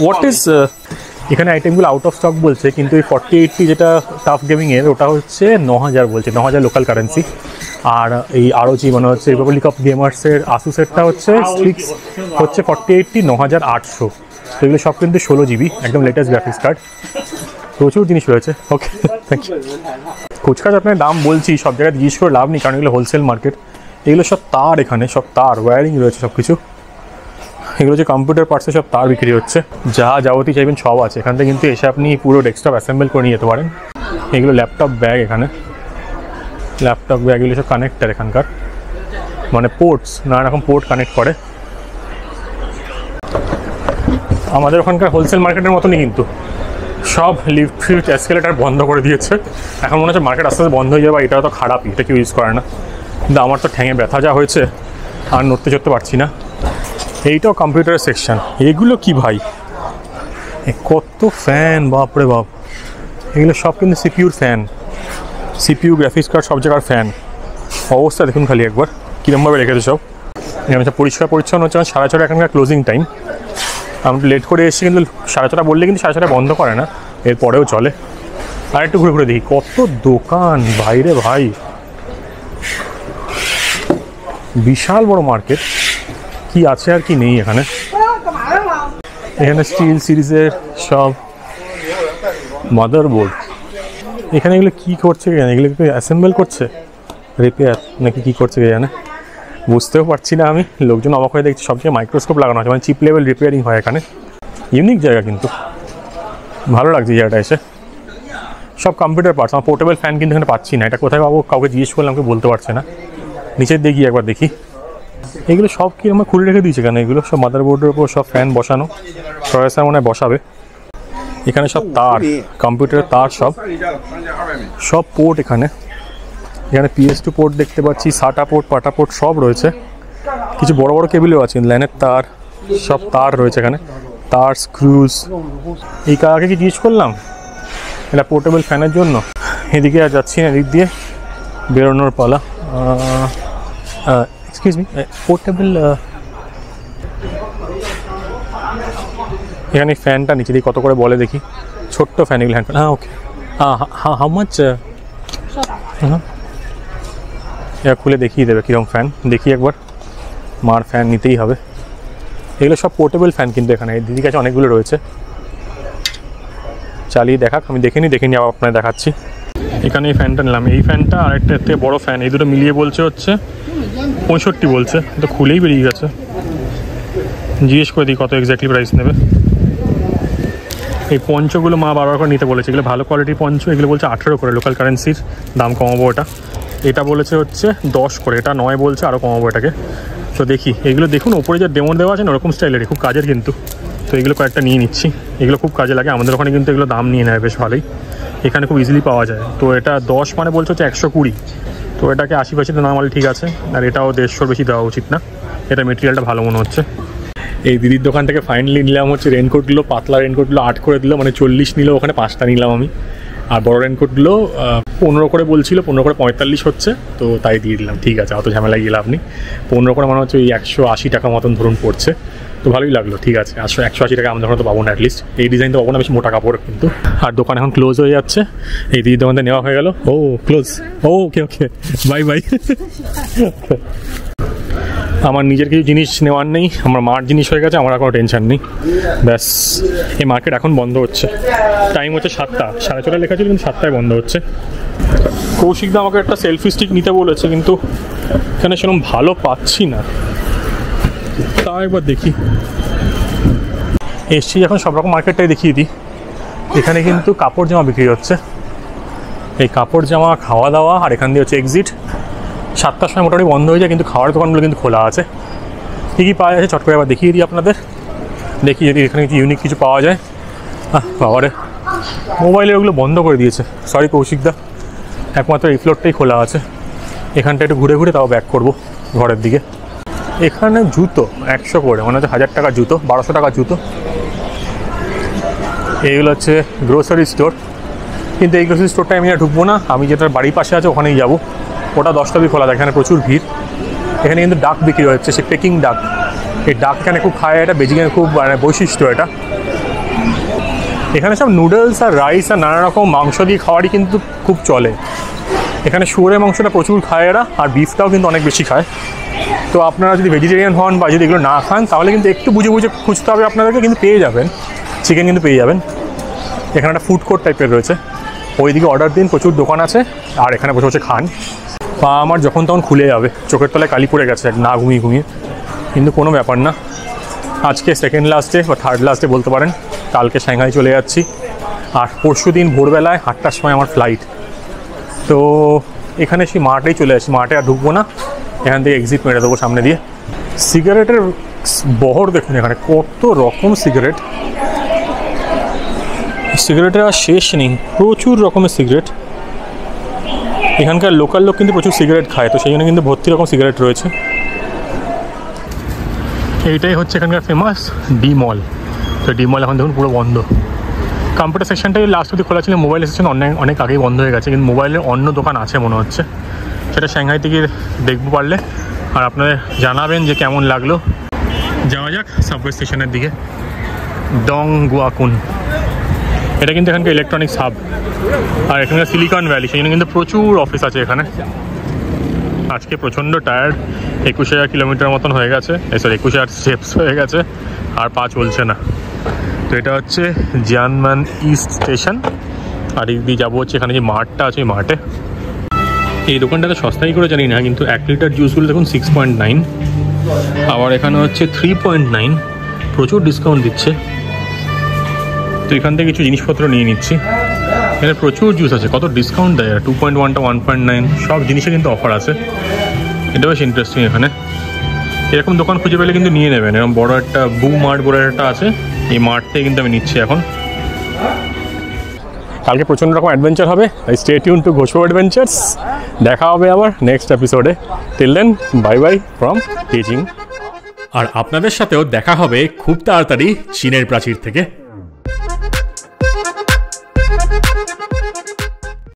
What is এখানে আইটেমগুলো আউট অফ স্টক বলছে, কিন্তু এই 4080 যেটা টাফ গেমিংয়ের ওটা হচ্ছে 9000 বলছে, 9000 লোকাল কারেন্সি। আর এই ROG মানে হচ্ছে রিপাবলিক অফ গেমার্সের আসুসেরটা হচ্ছে 4080 9800। তো এগুলো সব কিন্তু 16 GB, একদম লেটেস্ট গ্রাফিক্স কার্ড। প্রচুর জিনিস রয়েছে। ওকে, থ্যাংক ইউ। কুচকাচ আপনার দাম বলছি, সব জায়গায় জিজ্ঞেস করে লাভ নেই, কারণ এগুলো হোলসেল মার্কেট। এগুলো সব তার, এখানে সব তার ওয়্যারিং রয়েছে সব কিছু। এগুলো যে কম্পিউটার পার্টসে সব তার বিক্রি হচ্ছে, যা যাবতীয় চাইবেন সব আছে এখান থেকে, কিন্তু এসে আপনি পুরো ডেস্কটপ অ্যাসেম্বল করে নিয়ে যেতে পারেন। এগুলো ল্যাপটপ ব্যাগ, এখানে ল্যাপটপ ব্যাগ, এগুলো সব কানেক্টার এখানকার, মানে পোর্টস, নানা রকম পোর্ট কানেক্ট করে। আমাদের ওখানকার হোলসেল মার্কেটের মতনই, কিন্তু সব লিফট ফিফট এসকেলেটার বন্ধ করে দিয়েছে। এখন মনে হচ্ছে মার্কেট আস্তে আস্তে বন্ধ হয়ে যাবে, এটা তো খারাপই, এটা কেউ ইউজ করে না। কিন্তু আমার তো ঠ্যাঙে ব্যথা যা হয়েছে, আর নড়তে চড়তে পারছি না। এইটাও কম্পিউটারের সেকশন। এগুলো কি ভাই, কত ফ্যান, বাপরে বাপ! এগুলো সব কিন্তু সিপিউর ফ্যান, সিপিইউ, গ্রাফিক্স কার্ড, সব জায়গার ফ্যান। অবস্থা দেখুন খালি একবার, কীরকমভাবে রেখেছে সব। এখানে পরিষ্কার পরিচ্ছন্ন হচ্ছে। 6:30 এখানকার ক্লোজিং টাইম। আমি লেট করে এসেছি, কিন্তু 6:30 বললে কিন্তু 6:30 বন্ধ করে না, এরপরেও চলে। আর একটু ঘুরে ঘুরে দেখি কত দোকান, বাইরে ভাই বিশাল বড় মার্কেট। কি আছে আর কি নেই এখানে। এখানে স্টিল সিরিজের সব মাদারবোর্ড। এখানে এগুলো কী করছে জানে, এগুলো অ্যাসেম্বল করছে, রিপেয়ার নাকি কী করছে জানে, বুঝতেও পারছি না আমি। লোকজন অবাক হয়ে দেখছি, সব জায়গায় মাইক্রোস্কোপ লাগানো আছে, মানে চিপ লেভেল রিপেয়ারিং হয় এখানে। ইউনিক জায়গা, কিন্তু ভালো লাগছে জায়গাটা এসে। সব কম্পিউটার পার্টস। আমার পোর্টেবল ফ্যান কিন্তু এখানে পাচ্ছি না, এটা কোথায় পাবো, কাউকে জিজ্ঞেস করলে আমাকে বলতে পারছে না। নিচের দেখি একবার দেখি, এগুলো সব কি আমার খুলে রেখে দিয়েছে কেন? এগুলো সব মাদারবোর্ডের উপর সব ফ্যান বসানো, প্রসেসর মনে হয় বসাবে। এখানে সব তার, কম্পিউটারের তার, সব পোর্ট এখানে। এখানে PS2 পোর্ট দেখতে পাচ্ছি, সাটা পোর্ট, পাটা পোর্ট সব রয়েছে। কিছু বড় বড় কেবিলও আছে, লাইনের তার, সব তার রয়েছে এখানে, তার, স্ক্রুজ। এই কাকে কি জিজ্ঞেস করলাম, এটা পোর্টেবল ফ্যানের জন্য। এদিকে আর যাচ্ছি না, এদিক দিয়ে বেরোনোর পালা। Excuse me, portable. এখানে ফ্যানটা নিচে দিই কত করে বলে দেখি, ছোট্ট ফ্যান এগুলো, হ্যান্ড ফ্যান। হ্যাঁ, ওকে। How much? এটা খুলে দেখিয়ে দেবে কীরকম ফ্যান, দেখি একবার। মার ফ্যান নিতেই হবে। এগুলো সব পোর্টেবল ফ্যান, কিন্তু এখানে দিদির কাছে অনেকগুলো রয়েছে। চালিয়ে দেখাক, আমি দেখিনি আবার আপনার দেখাচ্ছি। এখানে এই ফ্যানটা নিলাম, এই ফ্যানটা আর একটা এর থেকে বড়ো ফ্যান, এই দুটো মিলিয়ে বলছে হচ্ছে 65 বলছে। তো খুলেই বেরিয়ে গেছে, জিজ্ঞেস করে দিই কত এক্স্যাক্টলি প্রাইস নেবে। এই পঞ্চগুলো মা বারবার করে নিতে বলেছে, এগুলো ভালো কোয়ালিটির পঞ্চ। এগুলো বলছে 18 করে, লোকাল কারেন্সির দাম কমাবো ওটা। এটা বলেছে হচ্ছে 10 করে, এটা 9 বলছে, আরও কমাবো এটাকে। তো দেখি, এগুলো দেখুন ওপরে যা ডেমো দেওয়া আছে না, ওরকম স্টাইলেরই, খুব কাজের কিন্তু। তো এগুলো কয়েকটা নিয়ে নিচ্ছি, এগুলো খুব কাজে লাগে। আমাদের ওখানে কিন্তু এগুলো দাম নিয়ে নেয় বেশ ভালোই, এখানে খুব ইজিলি পাওয়া যায়। তো এটা 10 মানে বলছে হচ্ছে 120, তো এটাকে 80-85 নাম হলে ঠিক আছে। আর এটাও 150 বেশি দেওয়া উচিত না, এটা মেটেরিয়ালটা ভালো মনে হচ্ছে। এই দিদির দোকান থেকে ফাইনালি নিলাম হচ্ছে রেনকোটগুলো, পাতলা রেনকোটগুলো 8 করে দিল, মানে 40 নিল, ওখানে 5টা নিলাম আমি। আর বড় রেনকোটগুলো 15 করে বলছিল, 15 করে 45 হচ্ছে, তো তাই দিয়ে দিলাম। ঠিক আছে, অত ঝামেলায় গেলে আপনি 15 করে মানে হচ্ছে ওই 180 টাকা মতন ধরুন পড়ছে, তো ভালোই লাগলো। ঠিক আছে, 180 টাকা আমাদের তো পাবো না, অ্যাটলিস্ট এই ডিজাইন তো পাবো না, বেশি মোটা কাপড় কিন্তু। আর দোকান এখন ক্লোজ হয়ে যাচ্ছে, এই দিদির দোকানটা নেওয়া হয়ে গেল। ও ক্লোজ, ওকে ওকে, বাই বাই। আমার নিজের কিছু জিনিস নেওয়ার নেই, আমার মার জিনিস হয়ে গেছে, আমার আর কোনো টেনশন নেই। ব্যাস, এই মার্কেট এখন বন্ধ হচ্ছে, টাইম হচ্ছে 7টা, 6:30 লেখা ছিল, কিন্তু 7টায় বন্ধ হচ্ছে। কৌশিকদা আমাকে একটা সেলফি স্টিক নিতে বলেছে, কিন্তু এখানে সেরকম ভালো পাচ্ছি না, তা একবার দেখি। এসছি এখন সব রকম মার্কেটটাই দেখিয়ে দিই। এখানে কিন্তু কাপড় জামা বিক্রি হচ্ছে, এই কাপড় জামা, খাওয়া দাওয়া, আর এখান দিয়ে হচ্ছে এক্সিট। 7টার সময় মোটামুটি বন্ধ হয়ে যায়, কিন্তু খাওয়ার দোকানগুলো কিন্তু খোলা আছে। কী কী পাওয়া যাচ্ছে চট করে আবার দেখিয়ে দিই আপনাদের, দেখি যদি এখানে কিছু ইউনিক কিছু পাওয়া যায়। বাবারে, মোবাইলে ওগুলো বন্ধ করে দিয়েছে, সরি কৌশিকদা, একমাত্র এই ফ্লোরটাই খোলা আছে। এখানটা একটু ঘুরে ঘুরে তাও ব্যাক করবো ঘরের দিকে। এখানে জুতো 100 করে, মানে হচ্ছে 1000 টাকা জুতো, 1200 টাকা জুতো। এইগুলো হচ্ছে গ্রোসারি স্টোর, কিন্তু এই গ্রোসারি স্টোরটায় আমি আর ঢুকবো না, আমি যেটা বাড়ির পাশে আছে ওখানেই যাবো। ওটা 10টা অবধি খোলা, এখানে প্রচুর ভিড়। এখানে কিন্তু ডাক বিক্রি হচ্ছে, সে পেকিং ডাক। এই ডাক এখানে খুব খায়, এটা বেজিংয়ের খুব মানে বৈশিষ্ট্য এটা। এখানে সব নুডলস আর রাইস আর নানা রকম মাংস দিয়ে খাওয়ারই কিন্তু খুব চলে। এখানে শুয়োরের মাংসটা প্রচুর খায় এরা, আর বিফটাও কিন্তু অনেক বেশি খায়। তো আপনারা যদি ভেজিটেরিয়ান হন বা যদি এগুলো না খান, তাহলে কিন্তু একটু বুঝে বুঝে খুঁজতে হবে আপনাদেরকে, কিন্তু পেয়ে যাবেন, চিকেন কিন্তু পেয়ে যাবেন। এখানে একটা ফুড কোর্ট টাইপের রয়েছে, ওইদিকে অর্ডার দিন, প্রচুর দোকান আছে, আর এখানে বসে বসে খান। পা আমার যখন তখন খুলে যাবে, চোখের তলায় কালি পড়ে গেছে না ঘুমিয়ে ঘুমিয়ে, কিন্তু কোনো ব্যাপার না। আজকে সেকেন্ড লাস্ট ডে বা থার্ড লাস্ট ডে বলতে পারেন, কালকে সাংহাই চলে যাচ্ছি, আর পরশু দিন ভোরবেলায় 8টার সময় আমার ফ্লাইট। তো এখানে সেই মাঠেই চলে আসি, মাঠে আর ঢুকবো না, এখান থেকে এক্সিট মেরে দেবো সামনে দিয়ে। সিগারেটের বহর দেখুন, এখানে কত রকম সিগারেট, সিগারেটের আর শেষ নেই, প্রচুর রকমের সিগারেট। এখানকার লোকাল লোক কিন্তু প্রচুর সিগারেট খায়, তো সেই জন্য কিন্তু ভর্তি রকম সিগারেট রয়েছে। এইটাই হচ্ছে এখানকার ফেমাস ডি মল। তো ডি মল এখন দেখুন পুরো বন্ধ। কম্পিউটার সেকশনটাই লাস্ট অবধি খোলা ছিল, মোবাইল সেকশন অনেক আগেই বন্ধ হয়ে গেছে, কিন্তু মোবাইলের অন্য দোকান আছে মনে হচ্ছে, সেটা সাংহাই থেকে দেখবো পারলে, আর আপনাদের জানাবেন যে কেমন লাগলো। যাওয়া যাক সাবওয়ে স্টেশনের দিকে। ডং গুয়াকুন, এটা কিন্তু এখানকার ইলেকট্রনিক্স হাব, আর এখানকার সিলিকন ভ্যালি, সেই জন্য কিন্তু প্রচুর অফিস আছে এখানে। আজকে প্রচণ্ড টায়ার্ড, 21,000 কিলোমিটার মতন হয়ে গেছে, সরি 21,000 স্টেপস হয়ে গেছে, আর পা চলছে না। তো এটা হচ্ছে জিয়ানম্যান ইস্ট স্টেশন, আর এই দিয়ে যাবো হচ্ছে এখানে যে মাঠটা আছে, ওই মাঠে। এই দোকানটাতে সস্তাই করে জানি না, কিন্তু 1 লিটার জুসগুলো দেখুন 6.9, আবার এখানে হচ্ছে 3.9, প্রচুর ডিসকাউন্ট দিচ্ছে। তো এখান থেকে কিছু জিনিসপত্র নিয়ে নিচ্ছি, এখানে প্রচুর জুস আছে, কত ডিসকাউন্ট দেয়, 2.1টা 1.9, সব জিনিসে কিন্তু অফার আছে। এটা বেশ ইন্টারেস্টিং। এখানে এরকম দোকান খুঁজে পেলে কিন্তু নিয়ে নেবেন, এরকম বড় একটা বু মার্ট বড় একটা আছে, এই মার্ট থেকে কিন্তু আমি নিচ্ছি এখন। কালকে প্রচণ্ড রকম অ্যাডভেঞ্চার হবে, তাই stay tune to Ghoshpa adventures. দেখা হবে আবার নেক্সট এপিসোডে। Till then bye bye from teaching. আর আপনাদের সাথেও দেখা হবে খুব তাড়াতাড়ি চীনের প্রাচীর থেকে।